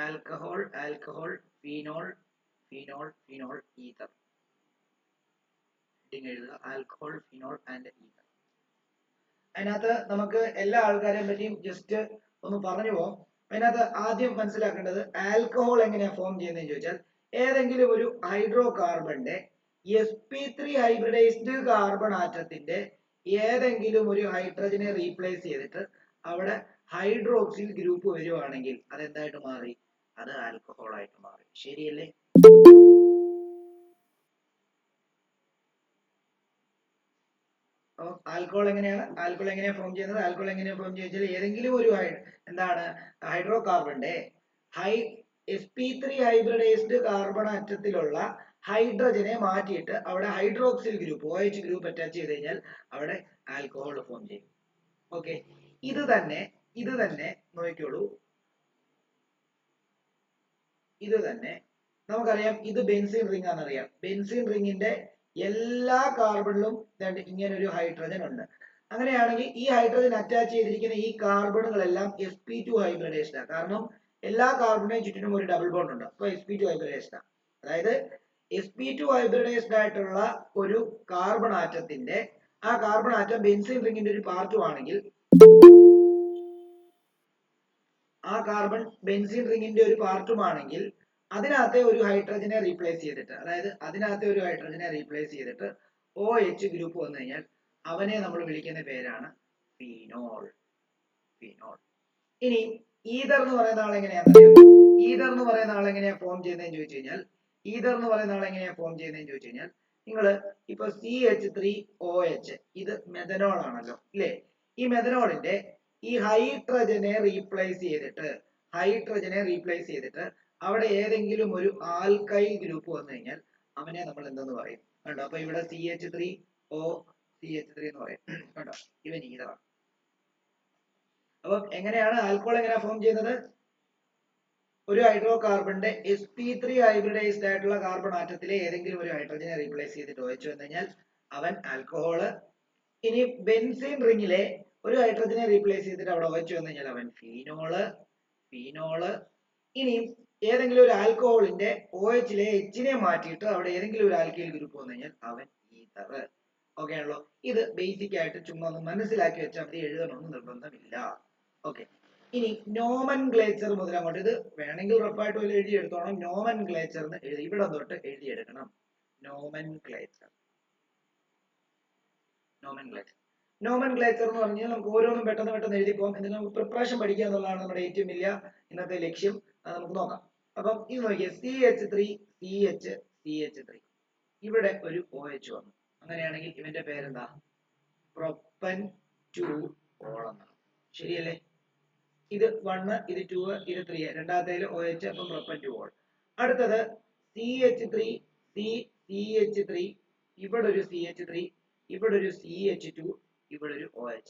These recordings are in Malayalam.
Alcohol, alcohol, phenol, phenol, phenol, ether. എഴുതുക ആൽക്കഹോൾ, ഫീനോൾ ആൻഡ് ഈതർ. അതിനകത്ത് നമുക്ക് എല്ലാ ആൾക്കാരെയും പറ്റിയും ജസ്റ്റ് ഒന്ന് പറഞ്ഞു പോകാം. അതിനകത്ത് ആദ്യം മനസ്സിലാക്കേണ്ടത് ആൽക്കഹോൾ എങ്ങനെയാ ഫോം ചെയ്യുന്നതെന്ന് ചോദിച്ചാൽ ഏതെങ്കിലും ഒരു ഹൈഡ്രോ കാർബണിന്റെ sp3 ഹൈബ്രിഡൈസ്ഡ് കാർബൺ ആറ്റത്തിന്റെ ഏതെങ്കിലും ഒരു ഹൈഡ്രജനെ റീപ്ലേസ് ചെയ്തിട്ട് അവിടെ ഹൈഡ്രോക്സിൽ ഗ്രൂപ്പ് വരുവാണെങ്കിൽ അതെന്തായിട്ട് മാറി? അത് ആൽക്കഹോൾ ആയിട്ട് മാറി. ശരിയല്ലേ? ആൽക്കഹോൾ എങ്ങനെയാ ഫോം ചെയ്യുന്നത്? ആൽക്കഹോൾ എങ്ങനെയാ ഫോം ചെയ്യുന്നത്? ഏതെങ്കിലും ഒരു എന്താണ് ഹൈഡ്രോ കാർബണിന്റെ sp3 ഹൈബ്രിഡൈസ്ഡ് കാർബൺ ആറ്റത്തിലുള്ള ഹൈഡ്രജനെ മാറ്റിയിട്ട് അവിടെ hydroxyl group OH group attach ചെയ്ത് കഴിഞ്ഞാൽ അവിടെ ആൽക്കഹോൾ ഫോം ചെയ്യും. ഓക്കെ, ഇത് തന്നെ നോക്കിക്കോളൂ. ഇത് തന്നെ നമുക്കറിയാം, ഇത് ബെൻസീൻ റിംഗ് ആണെന്നറിയാം. ബെൻസീൻ റിംഗിന്റെ എല്ലാ കാർബണിലും ഇങ്ങനെ ഒരു ഹൈഡ്രജൻ ഉണ്ട്. അങ്ങനെയാണെങ്കിൽ ഈ ഹൈഡ്രജൻ അറ്റാച്ച് ചെയ്തിരിക്കുന്ന ഈ കാർബണുകളെല്ലാം sp2 ഹൈബ്രിഡൈസ്ഡ് ആണ്. കാരണം എല്ലാ കാർബണിനും ചുറ്റിനും ഒരു ഡബിൾ ബോണ്ട് ഉണ്ട്. അപ്പൊ sp2 ഹൈബ്രിഡൈസ്ഡ് ആണ്. അതായത് sp2 ഹൈബ്രിഡൈസ്ഡ് ആയിട്ടുള്ള ഒരു കാർബൺ ആറ്റത്തിന്റെ ആ കാർബൺ ആറ്റം ബെൻസീൻ റിംഗിന്റെ ഒരു പാർട്ടും ആണെങ്കിൽ ആ കാർബൺ ബെൻസീൻ റിംഗിന്റെ ഒരു പാർട്ടുമാണെങ്കിൽ അതിനകത്തെ ഒരു ഹൈഡ്രജനെ റീപ്ലേസ് ചെയ്തിട്ട്, അതായത് അതിനകത്തെ ഒരു ഹൈഡ്രജനെ റീപ്ലേസ് ചെയ്തിട്ട് OH ഗ്രൂപ്പ് വന്നു കഴിഞ്ഞാൽ അവനെ നമ്മൾ വിളിക്കുന്ന പേരാണ് ഫീനോൾ. ഫീനോൾ. ഇനി ഈതർ എന്ന് പറയുന്ന ആൾ എങ്ങനെയാണ് ഫോം ചെയ്യുന്നതെന്ന് ചോദിച്ചു കഴിഞ്ഞാൽ നിങ്ങൾ ഇപ്പൊ CH3OH ഇത് മെഥനോൾ ആണല്ലോ അല്ലേ? ഈ മെഥനോളിന്റെ ഈ ഹൈഡ്രജനെ റീപ്ലേസ് ചെയ്തിട്ട് അവിടെ ഏതെങ്കിലും ഒരു ആൽക്കൈൽ ഗ്രൂപ്പ് വന്നു കഴിഞ്ഞാൽ അവനെ നമ്മൾ എന്തെന്ന് പറയും? കണ്ടോ? അപ്പൊ ഇവിടെ CH3 എന്ന് പറയും. കണ്ടോ? ഇവൻ ഈതറാണ്. അപ്പൊ എങ്ങനെയാണ് ആൽക്കഹോൾ എങ്ങനെയാ ഫോം ചെയ്യുന്നത്? ഒരു ഹൈഡ്രോ കാർബണിന്റെ sp3 ഹൈബ്രിഡൈസ്ഡ് ആയിട്ടുള്ള കാർബൺ ആറ്റത്തിലെ ഏതെങ്കിലും ഒരു ഹൈഡ്രജനെ റീപ്ലേസ് ചെയ്തിട്ട് OH വന്നു കഴിഞ്ഞാൽ അവൻ ആൽക്കഹോള്. ഇനി ബെൻസീൻ റിംഗിലെ ഒരു ഹൈഡ്രജനെ റീപ്ലേസ് ചെയ്തിട്ട് അവിടെ OH വന്നു കഴിഞ്ഞാൽ അവൻ ഫീനോള്. ഇനി ഏതെങ്കിലും ഒരു ആൽക്കഹോളിന്റെ OHലെ Hനെ മാറ്റിയിട്ട് അവിടെ ഏതെങ്കിലും ഒരു ആൽക്കൈൽ ഗ്രൂപ്പ് വന്നു കഴിഞ്ഞാൽ അവൻ ഈതർ. ഓക്കെ ആണല്ലോ? ഇത് ബേസിക് ആയിട്ട് ചുമ്മാ ഒന്ന് മനസ്സിലാക്കി വെച്ചാൽ മതി, എഴുതണമെന്ന് നിർബന്ധമില്ല. ഓക്കെ, ഇനി നോമൻക്ലേച്ചർ മുതൽ അങ്ങോട്ട് ഇത് വേണമെങ്കിൽ ഉറപ്പായിട്ട് വല്ല എഴുതിയെടുത്തോണം. നോമൻക്ലേച്ചർ എന്ന് എഴുതി ഇവിടെ തൊട്ട് എഴുതിയെടുക്കണം. നോമൻക്ലേച്ചർ എന്ന് പറഞ്ഞാൽ നമുക്ക് ഓരോന്നും പെട്ടെന്ന് എഴുതി പോകാം. എന്നിട്ട് നമുക്ക് പ്രിപ്പറേഷൻ പഠിക്കുക എന്നുള്ളതാണ് നമ്മുടെ ഏറ്റവും വലിയ ഇന്നത്തെ ലക്ഷ്യം. നമുക്ക് നോക്കാം. അപ്പം ഇത് നോക്കിയേ, CH3 ഇവിടെ ഒരു OH വന്നു. അങ്ങനെയാണെങ്കിൽ ഇവന്റെ പേരെന്താ? പ്രൊപ്പൻ 2 ഓൾ എന്നാണ്. ശരിയല്ലേ? ഇത് 1, ഇത് 2, ഇത് 3. രണ്ടാമത്തേൽ OH, അപ്പം പ്രൊപ്പൻ 2 ഓൾ. അടുത്തത് CH3, ഇവിടെ ഒരു CH3, ഇവിടെ ഒരു CH2, ഇവിടെ ഒരു OH.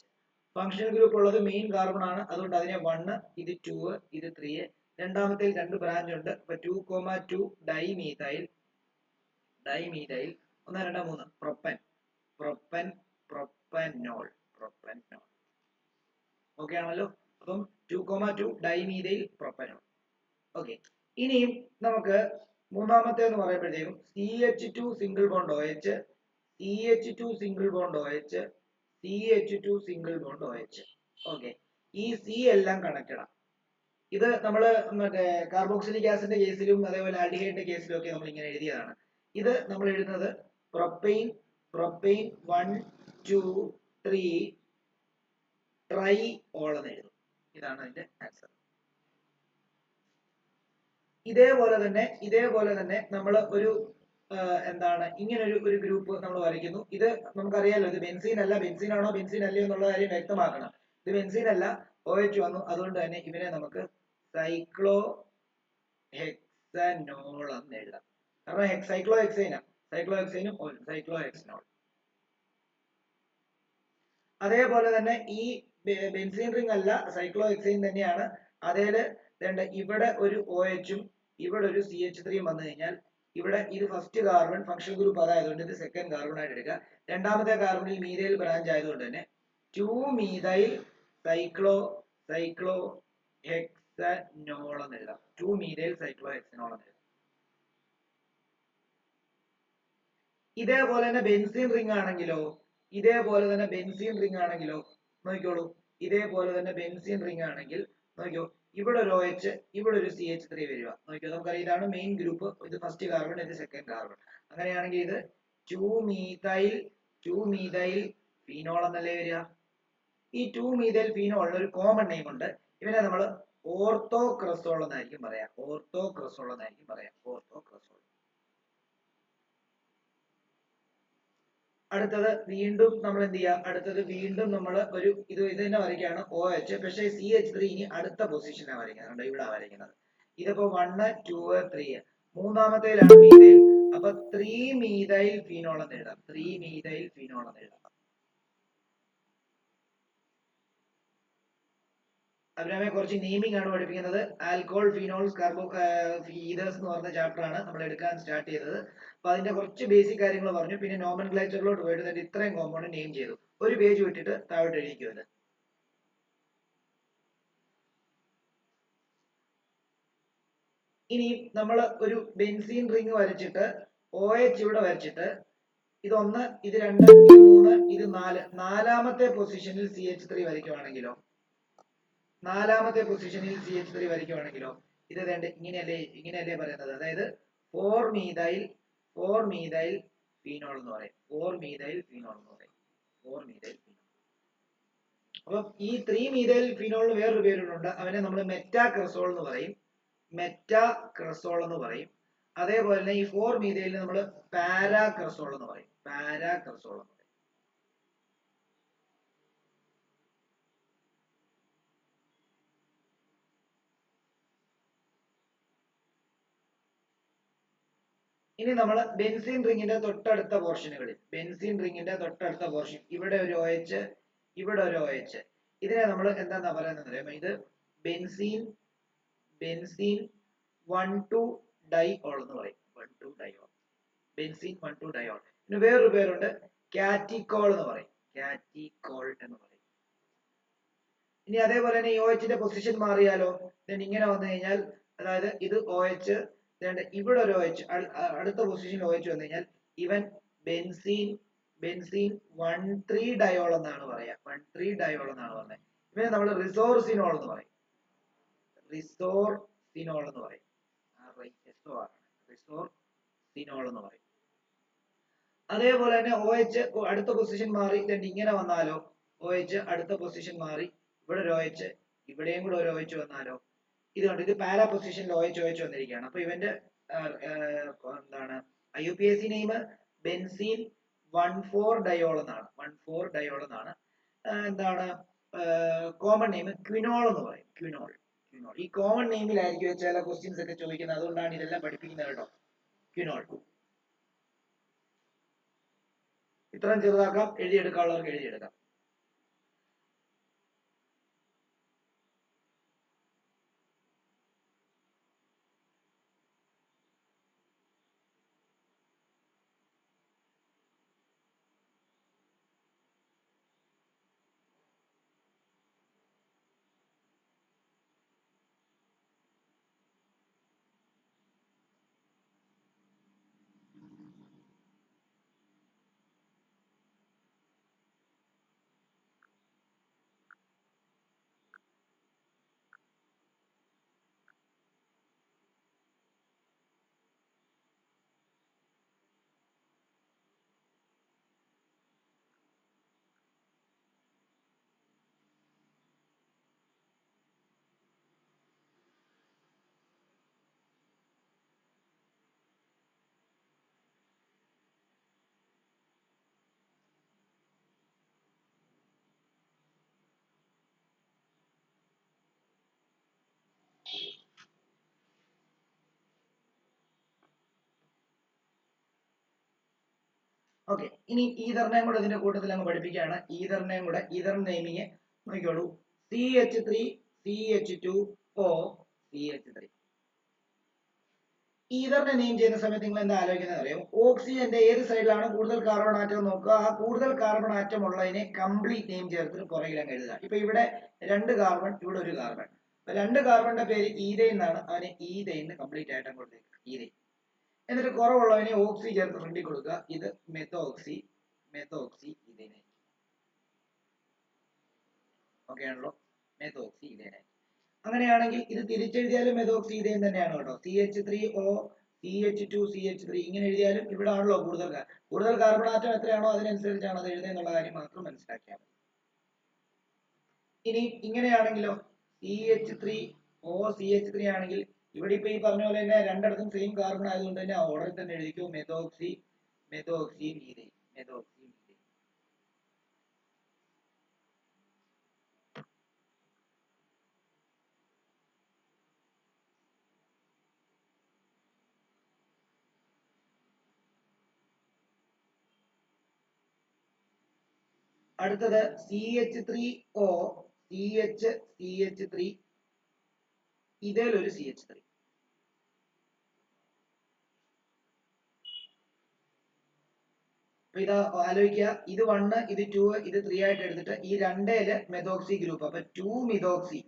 ഫങ്ഷണൽ ഗ്രൂപ്പ് ഉള്ളത് മെയിൻ കാർബൺ ആണ്, അതുകൊണ്ട് അതിനെ 1, ഇത് 2, ഇത് 3. രണ്ടാമത്തേൽ 2 ബ്രാഞ്ച് ഉണ്ട്. അപ്പൊ 2,2 ഡൈമീഥൈൽ 1, 2, 3 പ്രൊപ്പനോൾ. ഓക്കെ ആണല്ലോ? അപ്പം 2,2 ഡൈമീഥൈൽ പ്രൊപ്പനോൾ. ഓക്കെ, ഇനിയും നമുക്ക് മൂന്നാമത്തെ എന്ന് പറയുമ്പോഴത്തേക്കും CH2 single bond OH, CH2 single bond OH, CH2 single bond OH. Okay, ഈ C എല്ലാം കണക്റ്റഡ് ആണ്. ഇത് നമ്മൾ മറ്റേ കാർബോക്സിലിക് ആസിഡിന്റെ കേസിലും അതേപോലെ ആൽഡിഹൈഡിന്റെ കേസിലും ഒക്കെ നമ്മൾ ഇങ്ങനെ എഴുതിയതാണ്. ഇത് നമ്മൾ എഴുതുന്നത് പ്രൊപ്പൈൻ 1, 2, 3 ട്രൈ ഓൾ എന്ന് എഴുതും. ഇതാണ് അതിന്റെ ആൻസർ. ഇതേപോലെ തന്നെ നമ്മൾ ഒരു എന്താണ് ഇങ്ങനെ ഒരു ഗ്രൂപ്പ് നമ്മൾ വരയ്ക്കുന്നു. ഇത് നമുക്കറിയാലോ, ഇത് ബെൻസീൻ അല്ല. ബെൻസീൻ ആണോ ബെൻസീൻ അല്ലയോ എന്നുള്ള കാര്യം വ്യക്തമാക്കണം. ഇത് ബെൻസീൻ അല്ല, OH വന്നു. അതുകൊണ്ട് തന്നെ ഇവനെ നമുക്ക് സൈക്ലോ ഹെക്സനോൾ എന്ന് എഴുതാം. കാരണം സൈക്ലോ ഹെക്സൈനും സൈക്ലോ ഹെക്സനോൾ. അതേപോലെ തന്നെ ഈ ബെൻസീൻ റിംഗ് അല്ല, സൈക്ലോ ഹെക്സൈൻ തന്നെയാണ്. അതേല് ഇവിടെ ഒരു OH ഉം ഇവിടെ ഒരു CH3 വന്നു കഴിഞ്ഞാൽ ഇവിടെ ഇത് ഫസ്റ്റ് കാർബൺ ഫങ്ഷണൽ ഗ്രൂപ്പ് അതായതുകൊണ്ട് ഇത് സെക്കൻഡ് കാർബൺ ആയിട്ട് എടുക്കുക. രണ്ടാമത്തെ കാർബണിൽ മീഥൈൽ ബ്രാഞ്ച് ആയതുകൊണ്ട് തന്നെ 2 മീഥൈൽ സൈക്ലോ ഹെക്സനോൾ എന്ന് എഴുതാം. 2-methyl cyclohexanol എന്ന് എഴുതാം. ഇതേപോലെ തന്നെ ബെൻസീൻ റിംഗ് ആണെങ്കിലോ, ഇതേപോലെ തന്നെ ബെൻസീൻ റിംഗ് ആണെങ്കിലോ നോക്കിക്കോളൂ. ഇതേപോലെ തന്നെ ബെൻസീൻ റിംഗ് ആണെങ്കിൽ നോക്കിയോ, ഇവിടെ ഒരു OH, ഇവിടെ ഒരു CH3 വരിക. നോക്കിയോ, നമുക്കറിയാം ഇതാണ് മെയിൻ ഗ്രൂപ്പ്. ഇത് ഫസ്റ്റ് കാർബൺ, ഇത് സെക്കൻഡ് കാർബൺ. അങ്ങനെയാണെങ്കിൽ ഇത് 2-methyl ഫീനോൾ എന്നല്ലേ വരിക. ഈ 2-methyl ഫീനോളിന് ഒരു കോമൺ നെയിം ഉണ്ട്. ഇവനെ നമ്മൾ ഓർത്തോക്രസോൾ എന്നായിരിക്കും പറയാം. ഓർത്തോക്രസോൾ എന്നായിരിക്കും പറയാം. ഓർത്തോക്രസോൾ. അടുത്തത് വീണ്ടും നമ്മൾ എന്ത് ചെയ്യുക, അടുത്തത് വീണ്ടും നമ്മൾ ഒരു ഇത് തന്നെ വരയ്ക്കുകയാണ് OH. പക്ഷേ CH3 ഇനി അടുത്ത പൊസിഷനാണ് വരയ്ക്കുന്നത്. ഇവിടെ വരയ്ക്കുന്നത്. ഇതിപ്പോ 1, 2, 3 മൂന്നാമത്തേലാണ് മീഥൈൽ. അപ്പൊ 3-methyl ഫീനോൾ എന്ന് എഴുതാം. 3-methyl ഫീനോൾ എന്ന് എഴുതാം. അഭിരാമെ കുറച്ച് നെയിമിംഗ് ആണ് പഠിപ്പിക്കുന്നത്. ആൽക്കോൾ, ഫീനോൾസ്, ഈതേഴ്സ് എന്ന് പറഞ്ഞ ചാപ്റ്റർ ആണ് നമ്മൾ എടുക്കാൻ സ്റ്റാർട്ട് ചെയ്തത്. അപ്പൊ അതിന്റെ കുറച്ച് ബേസിക് കാര്യങ്ങൾ പറഞ്ഞു. പിന്നെ നോമൻക്ലേച്ചറിലോട്ട് പോയിട്ട് ഇത്രയും കോമ്പൗണ്ട് നെയിം ചെയ്തു. ഒരു പേജ് വിട്ടിട്ട് താഴോട്ട് എഴുതിക്കുമത്. ഇനി നമ്മൾ ഒരു ബെൻസീൻ റിംഗ് വരച്ചിട്ട് OH ഇവിടെ വരച്ചിട്ട് ഇതൊന്ന്, ഇത് 2, ഇത് 3, ഇത് 4, നാലാമത്തെ പൊസിഷനിൽ CH3 വരയ്ക്കുവാണെങ്കിലോ, നാലാമത്തെ പൊസിഷനിൽ CH3 വരയ്ക്കുവാണെങ്കിലോ ഇത് രണ്ട് ഇങ്ങനെയല്ലേ പറയുന്നത്. അതായത് 4-methyl ഫീനോൾ എന്ന് പറയും. 4-methyl ഫീനോൾ എന്ന് പറയും. 4-methyl phenol. അപ്പൊ ഈ 3-methyl ഫീനോളിന് വേറൊരു പേരുണ്ട്. അവനെ നമ്മൾ മെറ്റാക്രസോൾ എന്ന് പറയും. മെറ്റാക്രസോൾ എന്ന് പറയും. അതേപോലെ തന്നെ ഈ 4-methyl നമ്മൾ പാരാക്രസോൾ എന്ന് പറയും. പാരാക്രസോൾ എന്ന് പറയും. ഇനി നമ്മൾ ബെൻസീൻ റിംഗിന്റെ തൊട്ടടുത്ത പോർഷനുകളിൽ, ബെൻസീൻ റിംഗിന്റെ തൊട്ടടുത്ത പോർഷൻ, ഇവിടെ ഒരു OH, ഇവിടെ ഒരു OH, ഇതിനെ നമ്മൾ എന്താ പറയുന്നത് അറിയാമോ? ഇത് ബെൻസീൻ 1,2 ഡൈഓൾ എന്ന് പറയും. 1,2 ഡൈഓൾ, ബെൻസീൻ 1,2 ഡൈഓൾ. പിന്നെ വേറൊരു പേരുണ്ട്, കാറ്റിക്കോൾ എന്ന് പറയും. കാറ്റിക്കോൾ എന്ന് പറയും. ഇനി അതേപോലെ തന്നെ ഈ OH പൊസിഷൻ മാറിയാലോ, ഇങ്ങനെ വന്നു കഴിഞ്ഞാൽ, അതായത് ഇത് OH, ഇവിടെ ഒരു OH, അടുത്ത പൊസിഷനിൽ OH വന്നു കഴിഞ്ഞാൽ ഇവൻ ബെൻസീൻ 1,3 ഡയോൾ എന്നാണ് പറയാ. 1,3 ഡയോൾ എന്നാണ് പറയുന്നത്. ഇവനെ നമ്മൾ റിസോർസിനോൾ എന്ന് പറയും. റിസോർസിനോൾ എന്ന് പറയും. റിസോർസിനോൾ എന്ന് പറയും. അതേപോലെ തന്നെ OH അടുത്ത പൊസിഷൻ മാറി ഇങ്ങനെ വന്നാലോ, OH അടുത്ത പൊസിഷൻ മാറി ഇവിടെ ഒരു OH, ഇവിടെയും കൂടെ ഒരു OH വന്നാലോ, ഇതുകൊണ്ട് ഇത് പാരാ പൊസിഷനിൽ OH വന്നിരിക്കുകയാണ്. അപ്പൊ ഇവന്റെ എന്താണ് IUPAC നെയിം ബെൻസീൻ 1,4 ഡയോൾ എന്നാണ്. 1,4 ഡയോൾ എന്നാണ്. എന്താണ് കോമൺ നെയിം ക്വിനോൾ എന്ന് പറയും. ക്വിനോൾ. ഈ കോമൺ നെയിമിലായിരിക്കും ചില ക്വസ്റ്റ്യൻസ് ഒക്കെ ചോദിക്കുന്നത്. അതുകൊണ്ടാണ് ഇതെല്ലാം പഠിപ്പിക്കുന്നത് കേട്ടോ. ക്വിനോൾ. ഇത്രയും ചെറുതാക്കാം, എഴുതിയെടുക്കാനുള്ളവർക്ക് എഴുതിയെടുക്കാം. ഓക്കെ, ഇനി ഈതറിനെയും കൂടെ ഇതിന്റെ കൂട്ടത്തിൽ അങ്ങ് പഠിപ്പിക്കുകയാണ്. ഈതറിനെയും കൂടെ, ഈതർ നെയിമിങ് നോക്കിക്കോളൂ. CH3 CH2O CH3. ഈതറിനെ നെയിം ചെയ്യുന്ന സമയത്ത് നിങ്ങൾ എന്താ ആലോചിക്കുന്നത് അറിയാം? ഓക്സിജന്റെ ഏത് സൈഡിലാണ് കൂടുതൽ കാർബൺ ആറ്റം നോക്കുക, ആ കൂടുതൽ കാർബൺ ആറ്റം ഉള്ളതിനെ കംപ്ലീറ്റ് നെയിം ചേർത്തിട്ട് പുറകിൽ അങ്ങ് എഴുതുക. ഇപ്പൊ ഇവിടെ 2 കാർബൺ, ഇവിടെ 1 കാർബൺ. രണ്ട് കാർബണിന്റെ പേര് ഈഥൈൻ എന്നാണ്. അവനെ ഈഥൈൻ കംപ്ലീറ്റ് ആയിട്ട് അങ്ങോട്ട് ഈഥൈൻ. എന്നിട്ട് കുറവുള്ളവനെ ഓക്സി ചേർത്ത് ഫ്രണ്ടിൽ കൊടുക്കുക. ഇത് മെത്തോക്സി ഈഥൈൻ. ഓക്കെ ആണല്ലോ, മെത്തോക്സി ഈഥൈൻ. അങ്ങനെയാണെങ്കിൽ ഇത് തിരിച്ചെഴുതിയാലും മെത്തോക്സി ഈഥൈൻ തന്നെയാണ് കേട്ടോ. CH3O CH2CH3 ഇങ്ങനെ എഴുതിയാലും ഇവിടെ ആണല്ലോ കൂടുതൽ കാർബൺ ആറ്റം എത്രയാണോ അതിനനുസരിച്ചാണ് അത് എഴുതുന്നുള്ള കാര്യം മാത്രം മനസ്സിലാക്കിയാൽ മതി. ഇനി ഇങ്ങനെയാണെങ്കിലോ CH3O CH3 ആണെങ്കിൽ ഇവിടെ ഇപ്പൊ ഈ പറഞ്ഞ പോലെ തന്നെ രണ്ടിടത്തും സെയിം കാർബൺ ആയതുകൊണ്ട് തന്നെ ഓർഡറിൽ തന്നെ എഴുതിക്കും മെത്തോക്സി ഈഥൈൻ. അടുത്തത് CH3O CH3 ഇതിലൊരു CH3. അപ്പൊ ഇത് ആലോചിക്കുക, ഇത് 1 ഇത് 2 ഇത് 3 ആയിട്ട് എടുത്തിട്ട് ഈ രണ്ടേല് മെത്തോക്സി ഗ്രൂപ്പ്. അപ്പൊ 2 മിതോക്സി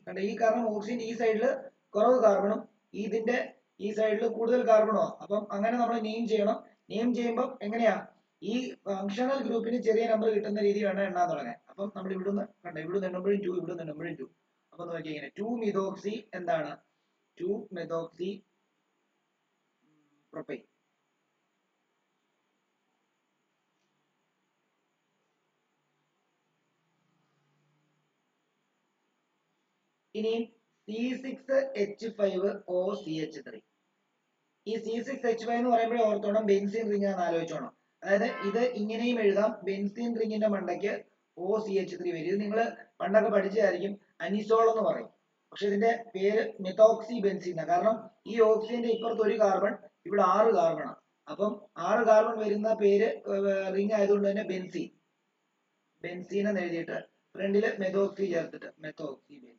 കണ്ട, ഈ കാരണം ഓക്സിജന്റെ ഈ സൈഡില് കുറവ് കാർബണും ഇതിന്റെ ഈ സൈഡിൽ കൂടുതൽ കാർബണോ. അപ്പം അങ്ങനെ നമ്മൾ നെയിം ചെയ്യണം. നെയിം ചെയ്യുമ്പോൾ എങ്ങനെയാ, ഈ ഫങ്ഷണൽ ഗ്രൂപ്പിന് ചെറിയ നമ്പർ കിട്ടുന്ന രീതി വേണം എണ്ണാൻ തുടങ്ങാൻ. അപ്പം നമ്മൾ ഇവിടുന്ന് കണ്ട, ഇവിടുന്ന് എണ്ണുമ്പോഴും 2, ഇവിടുന്ന് എണ്ണുമ്പോഴും 2. അപ്പൊ നോക്കിയാൽ ഇങ്ങനെ 2 മിതോക്സി എന്താണ്, 2 മെത്തോക്സി പ്രൊപ്പൈൻ. ഇനിയും C6H5OCH3. ഈ C6H5 എന്ന് പറയുമ്പോഴേ ഓർത്തോണം ബെൻസീൻ റിംഗ് ആണെന്ന് ആലോചിച്ചോണം. അതായത് ഇത് ഇങ്ങനെയും എഴുതാം, ബെൻസീൻ റിംഗിന്റെ മണ്ടയ്ക്ക് OCH3 വരും. ഇത് നിങ്ങൾ പണ്ടൊക്കെ പഠിച്ചതായിരിക്കും, അനിസോൾ എന്ന് പറയും. പക്ഷെ ഇതിന്റെ പേര് മെത്തോക്സി ബെൻസീൻ. കാരണം ഈ ഓക്സിജന്റെ ഇപ്പുറത്ത് ഒരു കാർബൺ, ഇവിടെ 6 കാർബണാണ്. അപ്പം 6 കാർബൺ വരുന്ന പേര് റിംഗ് ആയതുകൊണ്ട് തന്നെ ബെൻസീൻ എന്ന് എഴുതിയിട്ട് ഫ്രണ്ടില് മെത്തോക്സി ചേർത്തിട്ട് മെത്തോക്സി ബെൻസീൻ.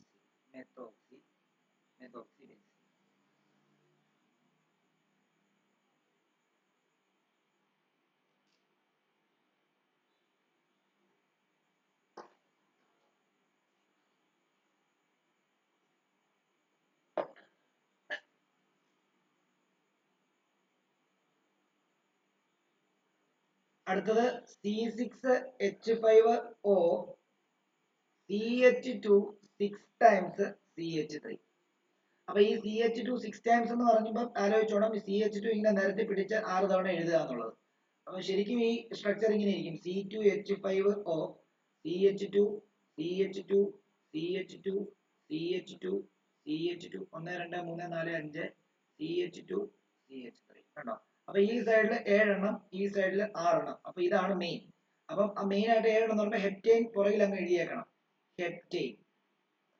അടുത്തത് C6H5O CH2 6 ടൈംസ് CH3. അപ്പൊ ഈ CH2 6 ടൈംസ് എന്ന് പറയുമ്പോൾ ആലോചിച്ചോണം, CH2 ഇങ്ങനെ നിരത്തി പിടിച്ച് 6 തവണ എഴുതുക എന്നുള്ളത്. അപ്പൊ ശരിക്കും ഈ സ്ട്രക്ചർ ഇങ്ങനെ ഇരിക്കും, C2H5O CH2 CH2 CH2 CH2 CH2 1 2 3 4 5 CH2 CH3 കണ്ടോ. അപ്പൊ ഈ സൈഡിൽ 7 എണ്ണം, ഈ സൈഡിൽ 6 എണ്ണം. അപ്പൊ ഇതാണ് മെയിൻ. അപ്പം ആ മെയിൻ ആയിട്ട് 7 എണ്ണം എന്ന് പറയുമ്പോൾ ഹെപ്റ്റൈൻ പുറകിൽ അങ്ങ് എഴുതിയേക്കണം, ഹെപ്റ്റൈൻ.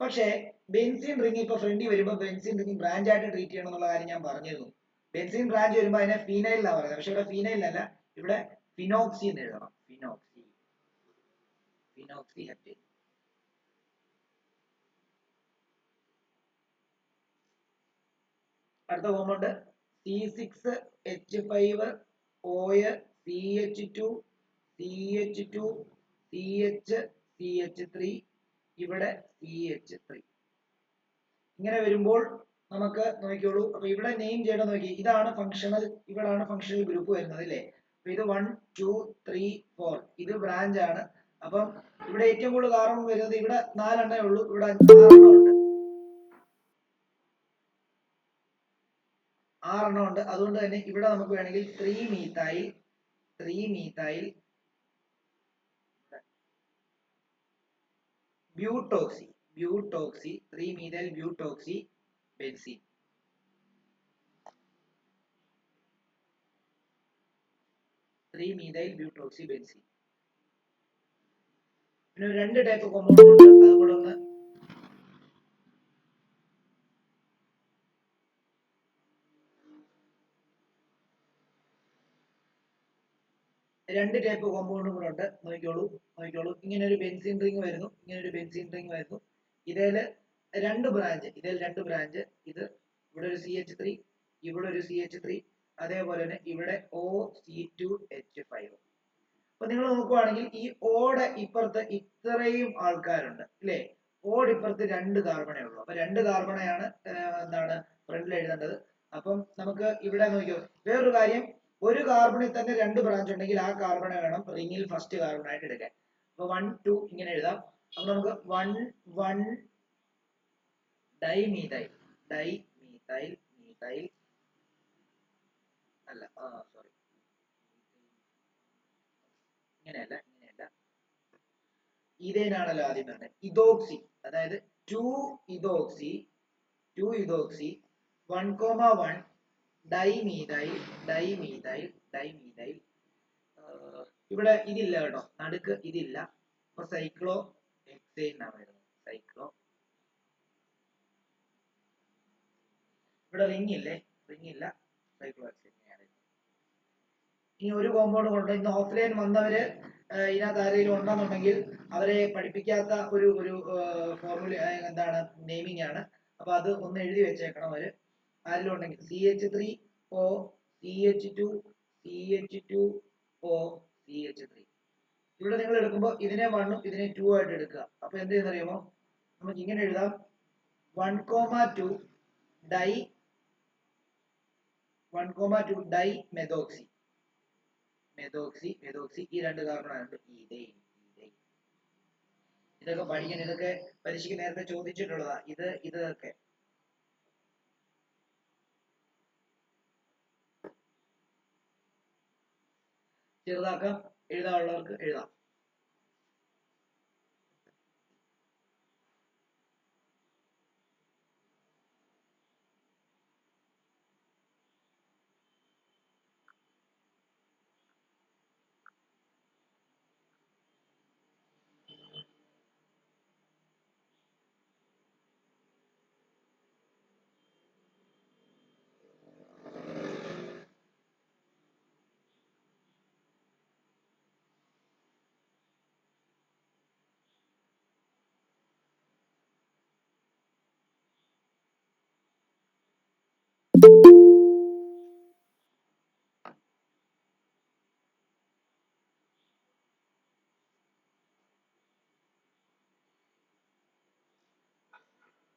പക്ഷേ ബെൻസീൻ റിംഗ് ഇപ്പൊ ഫ്രണ്ടിൽ വരുമ്പോൾ ബെൻസീൻ റിംഗ് ബ്രാഞ്ച് ആയിട്ട് ട്രീറ്റ് ചെയ്യണം എന്നുള്ള കാര്യം ഞാൻ പറഞ്ഞിരുന്നു. ബെൻസീൻ ബ്രാഞ്ച് വരുമ്പോൾ അതിനെ ഫീനൈൽ എന്നാണ് പറയുന്നത്. പക്ഷെ ഇവിടെ ഫീനൈൽ അല്ല, ഇവിടെ ഫിനോക്സി എന്ന് എഴുതണം. Phenoxy heptyne. അടുത്ത കോമ്പൗണ്ട് C6H5OCH2 CH2 CH3 ഇവിടെ CH3. ഇങ്ങനെ വരുമ്പോൾ നമുക്ക് നോക്കിയോളൂ. അപ്പൊ ഇവിടെ നെയിം ചെയ്യണം. നോക്കി, ഇതാണ് ഫങ്ഷണൽ, ഇവിടാണ് ഫങ്ഷണൽ ഗ്രൂപ്പ് വരുന്നത് അല്ലേ. അപ്പൊ ഇത് 1 2 3 4 ഇത് ബ്രാഞ്ച് ആണ്. അപ്പം ഇവിടെ ഏറ്റവും കൂടുതൽ കാർബൺ വരുന്നത് ഇവിടെ 4 എണ്ണേ ഉള്ളൂ, ഇവിടെ 6 എണ്ണം ഉണ്ട്. 6 എണ്ണം ഉണ്ട്. അതുകൊണ്ട് തന്നെ ഇവിടെ നമുക്ക് വേണമെങ്കിൽ 3 മീഥൈൽ ബ്യൂട്ടോക്സി 3 മീഥൈൽ ബ്യൂട്ടോക്സി ബെൻസീൻ. പിന്നെ 2 ടൈപ്പ് കോമ്പൗണ്ട് ഉണ്ട്, അതുകൂടെ ഒന്ന് രണ്ട് ടൈപ്പ് കോമ്പൗണ്ടും കൂടെ ഉണ്ട്. നോക്കിയോളൂ. ഇങ്ങനെ ഒരു ബെൻസീൻ റിംഗ് വരുന്നു, ഇതിൽ 2 ബ്രാഞ്ച്, ഇത് ഇവിടെ ഒരു CH3, ഇവിടെ ഒരു CH3, അതേപോലെ തന്നെ ഇവിടെ OC2H5. അപ്പൊ നിങ്ങൾ നോക്കുവാണെങ്കിൽ ഈ ഓടെ ഇപ്പുറത്ത് ഇത്രയും ആൾക്കാരുണ്ട് അല്ലേ. ഓഡ് ഇപ്പുറത്ത് 2 കാർബണേ ഉള്ളൂ. അപ്പൊ 2 കാർബണയാണ് എന്താണ് ഫ്രണ്ടിൽ എഴുതേണ്ടത്. അപ്പം നമുക്ക് ഇവിടെ നോക്കിയോ, വേറൊരു കാര്യം, ഒരു കാർബണിൽ തന്നെ 2 ബ്രാഞ്ച് ഉണ്ടെങ്കിൽ ആ കാർബണെ വേണം റിങ്ങിൽ ഫസ്റ്റ് കാർബൺ ആയിട്ട് എടുക്കാൻ. അപ്പൊ 1 2 ഇങ്ങനെ എഴുതാം. അപ്പൊ നമുക്ക് 1 1 ഡൈമീഥൈൽ ഡൈമീഥൈൽ മീഥൈൽ അല്ല സോറി, ഇങ്ങനെയല്ല ഈതേനാണല്ലോ ആദ്യം പറഞ്ഞത്. ഇതോക്സി, അതായത് 2 ഇതോക്സി 1,1 ഡൈമീഥൈൽ ഡൈമീഥൈൽ ഡൈമീഥൈൽ. ഇവിടെ ഇതില്ല കേട്ടോ, നടുക്ക് ഇതില്ല. അപ്പൊ സൈക്ലോ ഹെക്സേൻ ആണ് വരുന്നത്. സൈക്ലോ, ഇവിടെ റിംഗ് ഇല്ലേ, റിംഗ് ഇല്ല, സൈക്ലോ ഹെക്സേൻ. ഇനി ഒരു കോമ്പൗണ്ട് കൊണ്ട് ഇന്ന് ഓഫ്ലൈൻ വന്നവര് ഇതിനകത്ത് ആരെങ്കിലും ഉണ്ടെന്നുണ്ടെങ്കിൽ അവരെ പഠിപ്പിക്കാത്ത ഒരു ഫോർമുല എന്താണ് നെയിമിംഗ് ആണ്. അപ്പൊ അത് ഒന്ന് എഴുതി വെച്ചേക്കണം അവര് ആരെങ്കിലും ഉണ്ടെങ്കിൽ. CH3O CH2O CH3. ഇവിടെ നിങ്ങൾ എടുക്കുമ്പോൾ ഇതിനെ 1 ഇതിനെ 2 ആയിട്ട് എടുക്കുക. അപ്പൊ എന്ത് ചെയ്യുന്നറിയുമോ, നമുക്ക് ഇങ്ങനെ എഴുതാം 1,2 ഡൈ 1,2 ഡൈ മെതോക്സി മെതോക്സി ഈ 2 കാർബൺ ആണ് ഈഥെയ്ൻ. ഇതൊക്കെ പഠിക്കണം, ഇതൊക്കെ പരീക്ഷയ്ക്ക് നേരത്തെ ചോദിച്ചിട്ടുള്ളതാ. ഇതൊക്കെ ചെറുതാക്കാം, എഴുതാനുള്ളവർക്ക് എഴുതാം.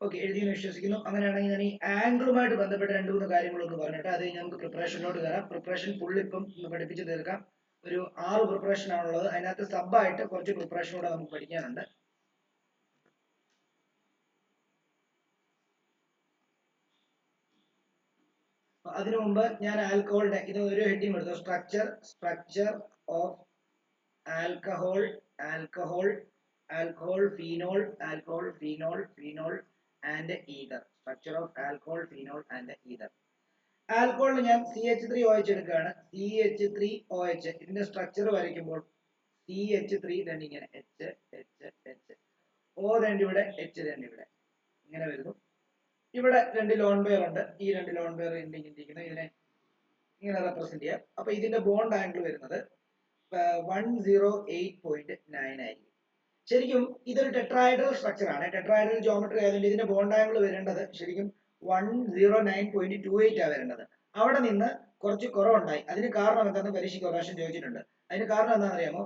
ഓക്കെ, എഴുതിയെന്ന് വിശ്വസിക്കുന്നു. അങ്ങനെയാണെങ്കിൽ ഞാൻ ഈ ആംഗിളുമായിട്ട് ബന്ധപ്പെട്ട 2-3 കാര്യങ്ങളൊന്ന് പറഞ്ഞിട്ട് അത് നമുക്ക് പ്രിപ്പറേഷനിലോട്ട് കയറാം. പ്രിപ്പറേഷൻ ഫുൾ ഇപ്പം പഠിപ്പിച്ച് തീർക്കാം. ഒരു 6 പ്രിപ്പറേഷൻ ആണുള്ളത്. അതിനകത്ത് സബായിട്ട് കുറച്ച് പ്രിപ്പറേഷൻ കൂടെ നമുക്ക് പഠിക്കാനുണ്ട്. അതിനു മുമ്പ് ഞാൻ ആൽക്കഹോളിന്റെ ഇത് ഒരു ഹെഡിങ് എടുത്തു. Structure of alcohol phenol and ether. Structure of alcohol phenol and ether. ആൽക്കഹോളിന് ഞാൻ CH3OH എടുക്കുകയാണ്. CH3OH ഇതിന്റെ സ്ട്രക്ചർ വരയ്ക്കുമ്പോൾ CH3 തന്നെ ഇങ്ങനെ H O തന്നെ ഇവിടെ H തന്നെ ഇവിടെ ഇങ്ങനെ വരുന്നു. ഇവിടെ 2 ലോൺ പെയർ ഉണ്ട്. ഈ 2 ലോൺ പെയർ ഇതിനെ ഇങ്ങനെ റെപ്രസെന്റ് ചെയ്യാം. അപ്പൊ ഇതിന്റെ ബോണ്ട് ആംഗിൾ വരുന്നത് 108.9 ആയിരിക്കും. ശരിക്കും ഇതൊരു ടെട്രാഹൈഡ്രൽ സ്ട്രക്ചർ ആണ്. ടെട്രാഹൈഡ്രൽ ജോമെട്രി ആയതുകൊണ്ട് ഇതിന്റെ ബോണ്ട് ആംഗിൾ വരേണ്ടത് ശരിക്കും 109.28 ആ വരേണ്ടത്. അവിടെ നിന്ന് കുറച്ച് കുറവുണ്ടായി. അതിന് കാരണം എന്താണെന്ന് പരീക്ഷയ്ക്ക് പ്രാവശ്യം ചോദിച്ചിട്ടുണ്ട്. അതിന് കാരണം എന്താണെന്ന് അറിയാമോ,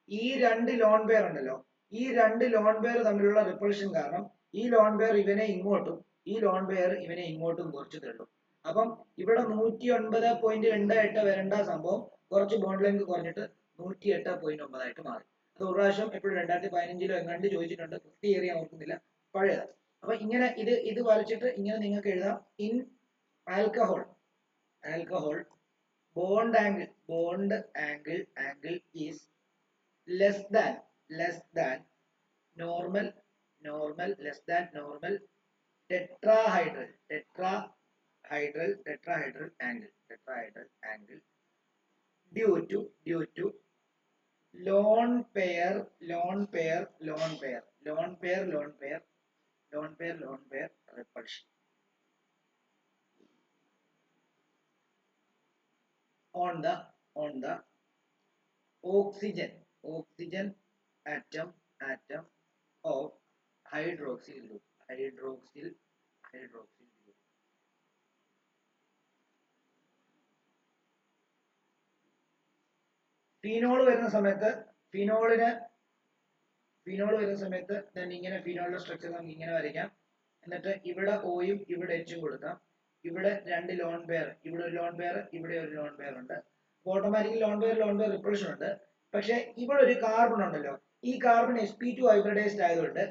ഈ 2 ലോൺ പെയർ ഉണ്ടല്ലോ, ഈ 2 ലോൺ പെയർ തമ്മിലുള്ള റിപ്പൾഷൻ കാരണം ഈ ലോൺ പെയർ ഇവനെ ഇങ്ങോട്ടും ഈ ലോൺ പെയർ ഇവനെ ഇങ്ങോട്ടും കുറച്ച് തള്ളും. അപ്പം ഇവിടെ 109.28 വരേണ്ട സംഭവം കുറച്ച് ബോണ്ട് ലെങ്ത് കുറഞ്ഞിട്ട് 108.9 ആയിട്ട് മാറി. അത് ഒരു പ്രാവശ്യം എപ്പോഴും 2015 എങ്ങാണ്ട് ചോദിച്ചിട്ടുണ്ട്. ക്ലിയർ ചെയ്യാൻ ഓർക്കുന്നില്ല, പഴയത്. അപ്പൊ ഇങ്ങനെ ഇത് വരച്ചിട്ട് ഇങ്ങനെ നിങ്ങൾക്ക് എഴുതാം. In alcohol bond angle is less than normal tetrahedral angle due to lone pair repulsion on the oxygen atom of hydroxyl group. Phenol വരുന്ന സമയത്ത് ഫീനോളിന് ഫിനോൾ വരുന്ന സമയത്ത് then ഇങ്ങനെ ഫിനോളിന്റെ സ്ട്രക്ചർ നമുക്ക് ഇങ്ങനെ വരയ്ക്കാം. എന്നിട്ട് ഇവിടെ ഓയും ഇവിടെ എച്ചും കൊടുക്കാം. ഇവിടെ രണ്ട് ലോൺ പെയർ, ഇവിടെ ഒരു ലോൺ പെയർ, ഇവിടെ ഒരു ലോൺ പെയർ ഉണ്ട്. ഓട്ടോമാറ്റിക്കലി ലോൺ പെയർ റിപ്പൾഷൻ ഉണ്ട്. പക്ഷെ ഇവിടെ ഒരു കാർബൺ ഉണ്ടല്ലോ, ഈ കാർബൺ sp2 ഹൈബ്രിഡൈസ്ഡ് ആയതുകൊണ്ട്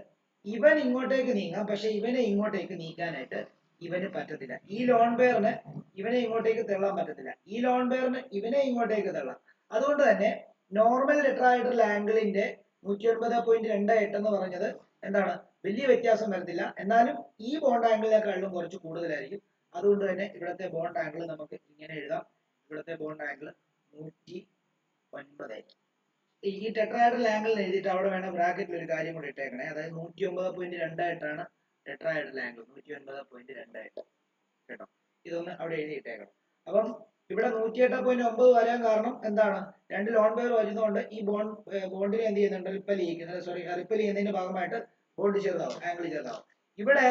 ഇവൻ ഇങ്ങോട്ടേക്ക് നീങ്ങാം, പക്ഷെ ഇവനെ ഇങ്ങോട്ടേക്ക് നീക്കാനായിട്ട് ഇവന് പറ്റത്തില്ല. ഈ ലോൺ പെയറിന് ഇവനെ ഇങ്ങോട്ടേക്ക് തള്ളാൻ പറ്റത്തില്ല, ഈ ലോൺ പെയറിന് ഇവനെ ഇങ്ങോട്ടേക്ക് തള്ളാം. അതുകൊണ്ട് തന്നെ നോർമൽ ടെട്രാഹൈഡ്രൽ ആംഗിളിന്റെ 109.28 എന്ന് പറഞ്ഞത് എന്താണ്, വലിയ വ്യത്യാസം വരത്തില്ല. എന്നാലും ഈ ബോണ്ട് ആംഗിളിനെക്കാളും കുറച്ച് കൂടുതലായിരിക്കും. അതുകൊണ്ട് തന്നെ ഇവിടുത്തെ ബോണ്ട് ആംഗിൾ നമുക്ക് ഇങ്ങനെ എഴുതാം. ഇവിടുത്തെ ബോണ്ട് ആംഗിൾ 109. ഈ ടെട്രാഹൈഡ്രൽ ആംഗിൾ എഴുതിയിട്ട് അവിടെ വേണം ബ്രാക്കറ്റിൽ ഒരു കാര്യം കൂടി ഇട്ടേക്കണേ. അതായത് 109.2 ആയിട്ടാണ് ടെട്രാഹൈഡ്രൽ ആംഗിൾ, 109.2 കേട്ടോ. ഇതൊന്ന് അവിടെ എഴുതിയിട്ടേക്കണം. അപ്പം ഇവിടെ 108.9 വരാൻ കാരണം എന്താണ്, രണ്ട് ലോൺ പെയർ വരുന്നതുകൊണ്ട് ഈ ബോണ്ടിനെ എന്ത് ചെയ്യുന്നുണ്ട്, റിപ്പൽ ചെയ്യുന്നതിന്റെ ഭാഗമായിട്ട് ബോണ്ട് ചെറുതാവും, ആംഗിൾ ചെറുതാവും. ഇവിടെ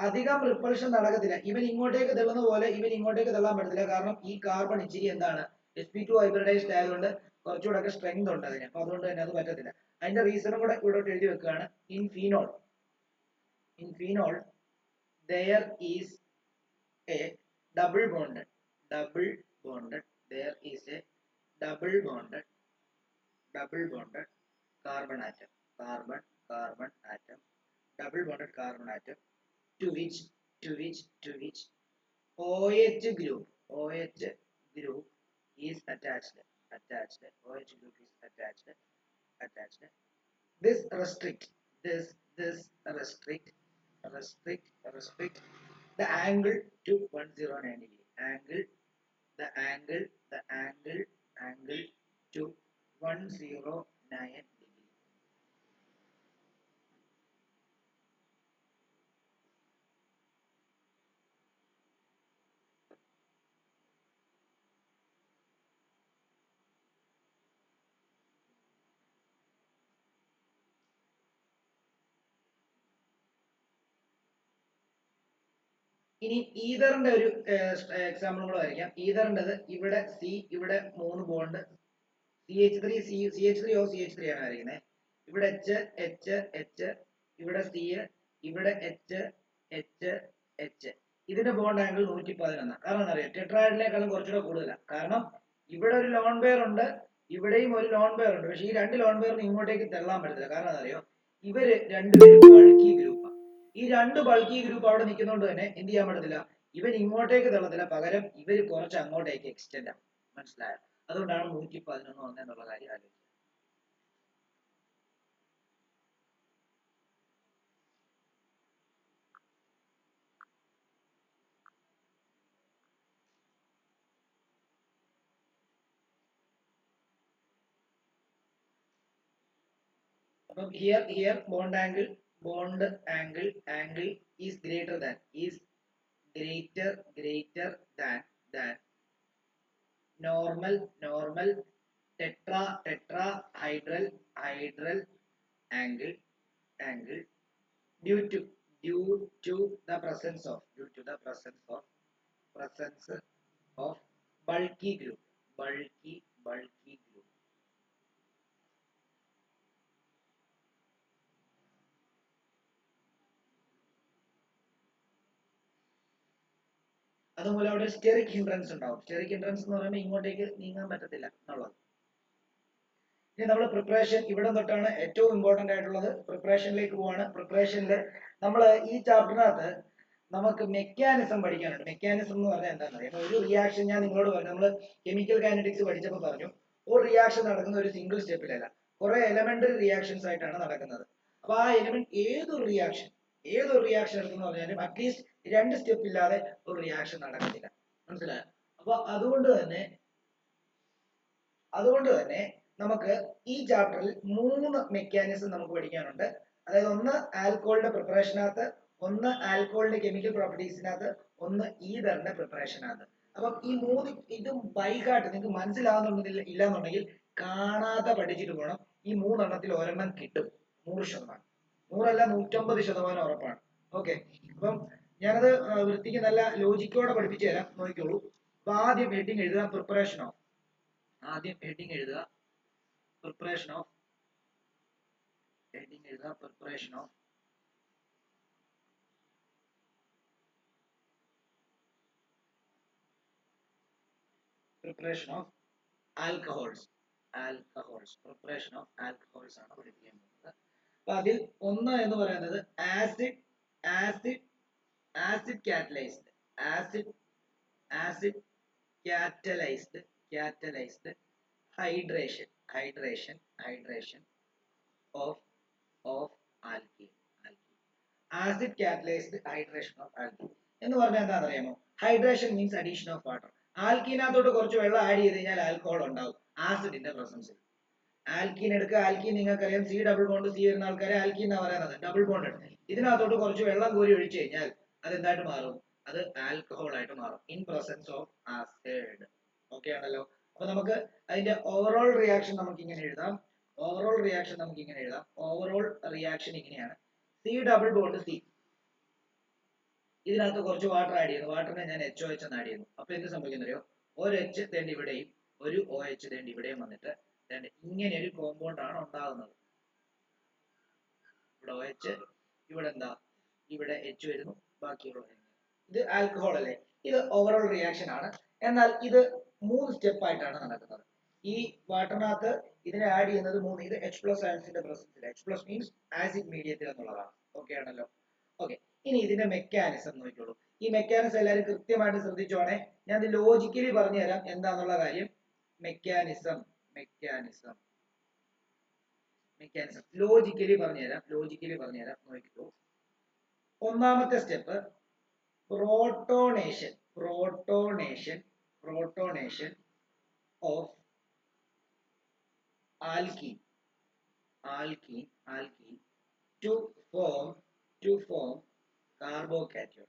അധികം റിപ്പൾഷൻ നടക്കത്തില്ല. ഇവൻ ഇങ്ങോട്ടേക്ക് തള്ളുന്ന പോലെ ഇവൻ ഇങ്ങോട്ടേക്ക് തള്ളാൻ പറ്റത്തില്ല. കാരണം ഈ കാർബൺ ഇച്ചിരി എന്താണ്, sp2 ഹൈബ്രിഡൈസ്ഡ് ആയതുകൊണ്ട് കുറച്ചുകൂടെ ഒക്കെ സ്ട്രെങ്ത് ഉണ്ട് അതിന്. അപ്പൊ അതുകൊണ്ട് തന്നെ അത് പറ്റത്തില്ല. അതിന്റെ റീസണും കൂടെ ഇവിടെ എഴുതി വെക്കുകയാണ്. In phenol there is a double bonded there is a double bonded carbon atom, carbon atom, double bonded carbon atom to which OH group is attached. OH group is attached. This restrict the angle to 109 degree. The angle to 109 degree. ഇനി ഈതറിന്റെ ഒരു എക്സാമ്പിൾ കൂടെ വരയ്ക്കാം. ഈതറിൻ്റെത് ഇവിടെ സി, ഇവിടെ 3 ബോണ്ട് CH3 ആണ് വരയ്ക്കുന്നത്. ഇവിടെ H, ഇവിടെ C, ഇവിടെ H. ഇതിന്റെ ബോണ്ട് ആംഗിൾ 111. കാരണം എന്താ പറയുക, ടെട്രാഹൈഡ്രലിനേക്കാളും കുറച്ചുകൂടെ കൂടുതലാണ്. കാരണം ഇവിടെ ഒരു ലോൺ പെയർ ഉണ്ട്, ഇവിടെയും ഒരു ലോൺ പെയർ ഉണ്ട്. പക്ഷെ ഈ രണ്ട് ലോൺ പെയറിന് ഇങ്ങോട്ടേക്ക് തള്ളാൻ പറ്റത്തില്ല. കാരണം എന്താ അറിയോ, ഇവര് രണ്ടുപേരും ബൾക്കി ഗ്രൂപ്പാണ്. ഈ രണ്ട് ബൾക്കി ഗ്രൂപ്പ് അവിടെ നിൽക്കുന്നതുകൊണ്ട് തന്നെ എന്ത് ചെയ്യാൻ പറ്റത്തില്ല, ഇവൻ ഇങ്ങോട്ടേക്ക് തള്ളത്തില്ല, പകരം ഇവർ കുറച്ച് അങ്ങോട്ടേക്ക് എക്സ്റ്റെൻഡ് ആവും. മനസ്സിലായോ? അതുകൊണ്ടാണ് 111 വന്നെന്നുള്ള കാര്യം ആലോചിക്കുക. അപ്പം here bond angle is greater than normal tetrahedral angle due to the presence of bulky group. അതുപോലെ അവിടെ സ്റ്റെറിക് ഹിൻഡ്രൻസ് ഉണ്ടാവും. സ്റ്റെറിക് ഹിൻഡ്രൻസ് എന്ന് പറയുമ്പോൾ ഇങ്ങോട്ടേക്ക് നീങ്ങാൻ പറ്റത്തില്ല എന്നുള്ളത്. ഇനി നമ്മൾ പ്രിപ്പറേഷൻ ഇവിടെ തൊട്ടാണ് ഏറ്റവും ഇമ്പോർട്ടന്റ് ആയിട്ടുള്ളത്. പ്രിപ്പറേഷനിലേക്ക് പോവാണ്. പ്രിപ്പറേഷനിൽ നമ്മൾ ഈ ചാപ്റ്ററിനകത്ത് നമുക്ക് മെക്കാനിസം പഠിക്കാനുണ്ട്. മെക്കാനിസം എന്ന് പറഞ്ഞാൽ എന്താണെന്ന് അറിയാം. ഒരു റിയാക്ഷൻ ഞാൻ നിങ്ങളോട് പറഞ്ഞു, നമ്മൾ കെമിക്കൽ കൈനറ്റിക്സ് പഠിച്ചപ്പോൾ പറഞ്ഞു, ഒരു റിയാക്ഷൻ നടക്കുന്ന ഒരു സിംഗിൾ സ്റ്റെപ്പിലല്ല, കുറെ എലമെന്ററി റിയാക്ഷൻസ് ആയിട്ടാണ് നടക്കുന്നത്. അപ്പൊ ആ എലിമെന്റ് ഏതൊരു റിയാക്ഷൻ എടുക്കുന്ന പറഞ്ഞാലും അറ്റ്ലീസ്റ്റ് 2 സ്റ്റെപ്പ് ഇല്ലാതെ ഒരു റിയാക്ഷൻ നടക്കത്തില്ല. മനസ്സിലായോ? അപ്പൊ അതുകൊണ്ട് തന്നെ നമുക്ക് ഈ ചാപ്റ്ററിൽ 3 മെക്കാനിസം നമുക്ക് പഠിക്കാനുണ്ട്. അതായത് ഒന്ന് ആൽക്കഹോളിന്റെ പ്രിപ്പറേഷനകത്ത്, ഒന്ന് ആൽക്കഹോളിന്റെ കെമിക്കൽ പ്രോപ്പർട്ടീസിനകത്ത്, ഒന്ന് ഈതറിന്റെ പ്രിപ്പറേഷനകത്ത്. അപ്പം ഈ 3 ഇതും ബൈഹാർട്ട് നിങ്ങൾക്ക് മനസ്സിലാവുന്നുണ്ടെങ്കിൽ ഇല്ലാന്നുണ്ടെങ്കിൽ കാണാതെ പഠിച്ചിട്ട് പോകണം. ഈ 3 എണ്ണത്തിൽ ഒരെണ്ണം കിട്ടും 100%. 100 അല്ല 150% ഉറപ്പാണ്. ഓക്കെ, അപ്പം ഞാനത് വൃത്തിക്ക് നല്ല ലോജിക്കോടെ പഠിപ്പിച്ചു തരാം, നോക്കിക്കോളൂ. അപ്പൊ ആദ്യം ഹെഡിങ് എഴുതുക, preparation of. 'Preparation of heading എഴുതാം preparation of alcohols preparation of alcohols ആണ് പഠിപ്പിക്കാൻ പോകുന്നത്. അപ്പൊ അതിൽ ഒന്ന് എന്ന് പറയുന്നത് acid acid acid catalysed acid acid catalyzed hydration of alkene acid catalyzed hydration of alkene എന്ന് പറഞ്ഞാൽ എന്താണെന്ന് അറിയാമോ? Hydration means addition of water. ആൽക്കീനകത്തോട്ട് കുറച്ച് വെള്ളം ആഡ് ചെയ്ത് കഴിഞ്ഞാൽ ആൽക്കഹോൾ ഉണ്ടാവും ആസിഡിന്റെ പ്രസൻസിൽ. ആൽക്കീൻ എടുക്കുക, ആൽക്കീൻ നിങ്ങൾക്കറിയാം സി ഡബിൾ ബോണ്ട് സി വരുന്ന ആൾക്കാരെ ആൽക്കീൻ എന്നാ പറയുന്നത്, ഡബിൾ ബോണ്ട് എടുത്ത് ഇതിനകത്തോട്ട് കുറച്ച് വെള്ളം കോരി ഒഴിച്ചു കഴിഞ്ഞാൽ അത് എന്തായിട്ട് മാറും? അത് ആൽക്കഹോൾ ആയിട്ട് മാറും in presence of acid. Okay ആണല്ലോ? അപ്പൊ നമുക്ക് അതിന്റെ ഓവറോൾ റിയാക്ഷൻ നമുക്ക് ഇങ്ങനെ എഴുതാം. ഓവറോൾ റിയാക്ഷൻ ഇങ്ങനെയാണ്. സി ഡബിൾ ബോണ്ട് സി, ഇതിനകത്ത് കുറച്ച് വാട്ടർ ആഡ് ചെയ്യുന്നു. വാട്ടറിനെ ഞാൻ HOH എന്ന് ആഡ് ചെയ്യുന്നു. അപ്പൊ എന്ത് സംഭവിക്കുന്നറിയോ? ഒരു H തേണ്ടി ഇവിടെയും ഒരു OH തേണ്ടി ഇവിടെയും വന്നിട്ട് ഇങ്ങനെ ഒരു കോമ്പൗണ്ട് ആണ് ഉണ്ടാകുന്നത്. ഇവിടെ OH, ഇവിടെ എന്താ, ഇവിടെ H വരുന്നു, ബാക്കിയുള്ള ഇത് ആൽക്കഹോൾ അല്ലേ? ഇത് ഓവറോൾ റിയാക്ഷൻ ആണ്. എന്നാൽ ഇത് 3 സ്റ്റെപ്പ് ആയിട്ടാണ് നടക്കുന്നത്. ഈ വാട്ടറിനകത്ത് ഇതിനെ ആഡ് ചെയ്യുന്നത് 3. ഇത് H+ ആസിഡിന്റെ പ്രസൻസിൽ, H+ മീൻസ് ആസിഡ് മീഡിയത്തിൽ എന്നുള്ളതാണ്. ഓക്കെ ആണല്ലോ? ഓക്കെ, ഇനി ഇതിന്റെ മെക്കാനിസം നോക്കിക്കോളൂ. ഈ മെക്കാനിസം എല്ലാവരും കൃത്യമായിട്ട് ശ്രദ്ധിച്ചോണേ. ഞാൻ ഇത് ലോജിക്കലി പറഞ്ഞു തരാം എന്താന്നുള്ള കാര്യം. മെക്കാനിസം ലോജിക്കലി പറഞ്ഞുതരാം നോക്കിക്കോ. ഒന്നാമത്തെ step protonation of alkene to form carbocation.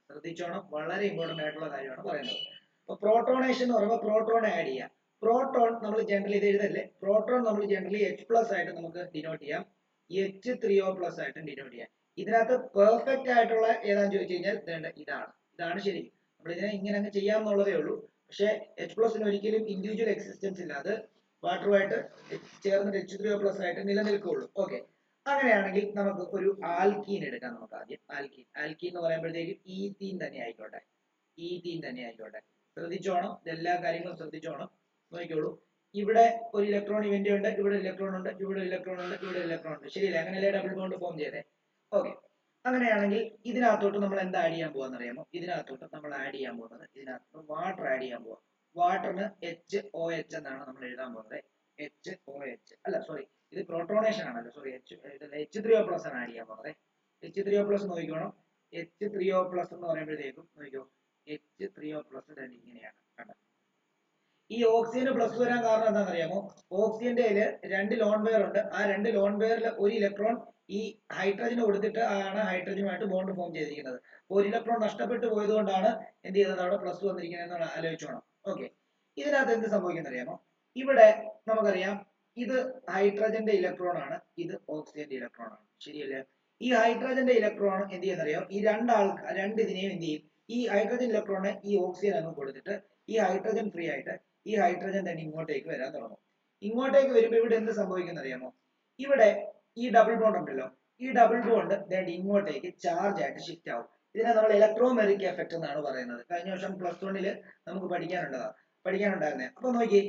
ശ്രദ്ധിച്ചോണം, വളരെ ഇമ്പോർട്ടന്റ് ആയിട്ടുള്ള കാര്യമാണ് പറയുന്നത്. അപ്പൊ പ്രോട്ടോണേഷൻ എന്ന് പറയുമ്പോൾ പ്രോട്ടോൺ ആഡ് ചെയ്യാം. പ്രോട്ടോൺ നമ്മൾ ജനറലി ഇത് എഴുതല്ലേ, പ്രോട്ടോൺ നമ്മൾ ജനറലി H+ ആയിട്ട് നമുക്ക് ഡിനോട്ട് ചെയ്യാം, H3O+ ആയിട്ട് ഡിനോട്ട് ചെയ്യാം. ഇതിനകത്ത് പെർഫെക്റ്റ് ആയിട്ടുള്ള ഏതാന്ന് ചോദിച്ചു കഴിഞ്ഞാൽ ഇതാണ് ശരി. നമ്മൾ ഇതിനെ ഇങ്ങനെ അങ്ങ് ചെയ്യാമെന്നുള്ളതേ ഉള്ളൂ. പക്ഷേ H+ ഒരിക്കലും ഇൻഡിവിജ്വൽ എക്സിസ്റ്റൻസ് ഇല്ല, അത് വാട്ടറുമായിട്ട് ചേർന്ന് H3O+ ആയിട്ട് നിലനിൽക്കുകയുള്ളൂ. ഓക്കെ, അങ്ങനെയാണെങ്കിൽ നമുക്ക് ഒരു ആൽക്കീൻ എടുക്കാം. നമുക്ക് ആദ്യം ആൽക്കീൻ എന്ന് പറയുമ്പോഴത്തേക്ക് ഈത്തീൻ തന്നെ ആയിക്കോട്ടെ. ശ്രദ്ധിച്ചോണം, എല്ലാ കാര്യങ്ങളും ശ്രദ്ധിച്ചോണം. നോക്കിക്കോളൂ, ഇവിടെ ഒരു ഇലക്ട്രോൺ ഇവന്റ് ഉണ്ട്, ഇവിടെ ഇലക്ട്രോൺ ഉണ്ട്, ഇവിടെ ഇലക്ട്രോൺ ഉണ്ട്. ശരിയല്ലേ? അങ്ങനെയല്ലേ ഡബിൾ ബോണ്ട് ഫോം ചെയ്തേ? ഓക്കെ, അങ്ങനെയാണെങ്കിൽ ഇതിനകത്തോട്ട് നമ്മൾ എന്താ ആഡ് ചെയ്യാൻ പോവാന്ന് അറിയാമോ? ഇതിനകത്തോട്ട് നമ്മൾ ആഡ് ചെയ്യാൻ പോകുന്നത്, ഇതിനകത്ത് വാട്ടർ ആഡ് ചെയ്യാൻ പോവാം. വാട്ടറിന് HOH എന്നാണ് നമ്മൾ എഴുതാൻ പോകുന്നത്. HOH അല്ല, സോറി, ഇത് പ്രോട്ടോണേഷൻ ആണല്ലോ, സോറി, H3O+ ആണ് ആഡ് ചെയ്യാൻ പോകുന്നത്. H3O+ നോക്കിക്കോണം. H3O+ എന്ന് പറയുമ്പോഴത്തേക്കും നോക്കിക്കോ, H3O+ ഇങ്ങനെയാണ് കണ്ടോ. ഈ ഓക്സിജന് പ്ലസ് വരാൻ കാരണം എന്താണെന്ന് അറിയാമോ? ഓക്സിജന്റെ 2 ലോൺ പെയർ ഉണ്ട്. ആ 2 ലോൺ പെയറിൽ ഒരു ഇലക്ട്രോൺ ഈ ഹൈഡ്രജന് കൊടുത്തിട്ട് ആണ് ഹൈഡ്രജനുമായിട്ട് ബോണ്ട് ഫോം ചെയ്തിരിക്കുന്നത്. ഒരു ഇലക്ട്രോൺ നഷ്ടപ്പെട്ടു പോയത് കൊണ്ടാണ് എന്ത് ചെയ്തത്, അവിടെ പ്ലസ് വന്നിരിക്കുന്നത് എന്ന് ആലോചിച്ചോണം. ഓക്കെ, ഇതിനകത്ത് എന്ത് സംഭവിക്കുന്ന അറിയാമോ? ഇവിടെ നമുക്കറിയാം ഇത് ഹൈഡ്രജന്റെ ഇലക്ട്രോൺ ആണ്, ഇത് ഓക്സിജന്റെ ഇലക്ട്രോൺ ആണ്. ശരിയല്ലേ? ഈ ഹൈഡ്രജന്റെ ഇലക്ട്രോൺ എന്ത് ചെയ്യുന്നറിയോ? ഈ ഇതിനെയും എന്ത് ചെയ്യും? ഈ ഹൈഡ്രജൻ ഇലക്ട്രോണ് ഈ ഓക്സിജൻ അങ്ങ് കൊടുത്തിട്ട് ഈ ഹൈഡ്രജൻ ഫ്രീ ആയിട്ട് ഈ ഹൈഡ്രജൻ തന്നെ ഇങ്ങോട്ടേക്ക് വരാൻ തുടങ്ങും. ഇങ്ങോട്ടേക്ക് വരുമ്പോൾ ഇവിടെ എന്ത് സംഭവിക്കുന്ന അറിയാമോ? ഇവിടെ ഈ ഡബിൾ ബോണ്ട് ഉണ്ടല്ലോ, ഈ ഡബിൾ ബോണ്ട് ഇങ്ങോട്ടേക്ക് ചാർജ് ആയിട്ട് ഷിഫ്റ്റ് ആവും. ഇതിനെ നമ്മൾ ഇലക്ട്രോമെറിക് എഫക്ട് എന്നാണ് പറയുന്നത്. കഴിഞ്ഞ വർഷം +1 നമുക്ക് പഠിക്കാനുണ്ടായിരുന്നേ. അപ്പൊ നോക്കി,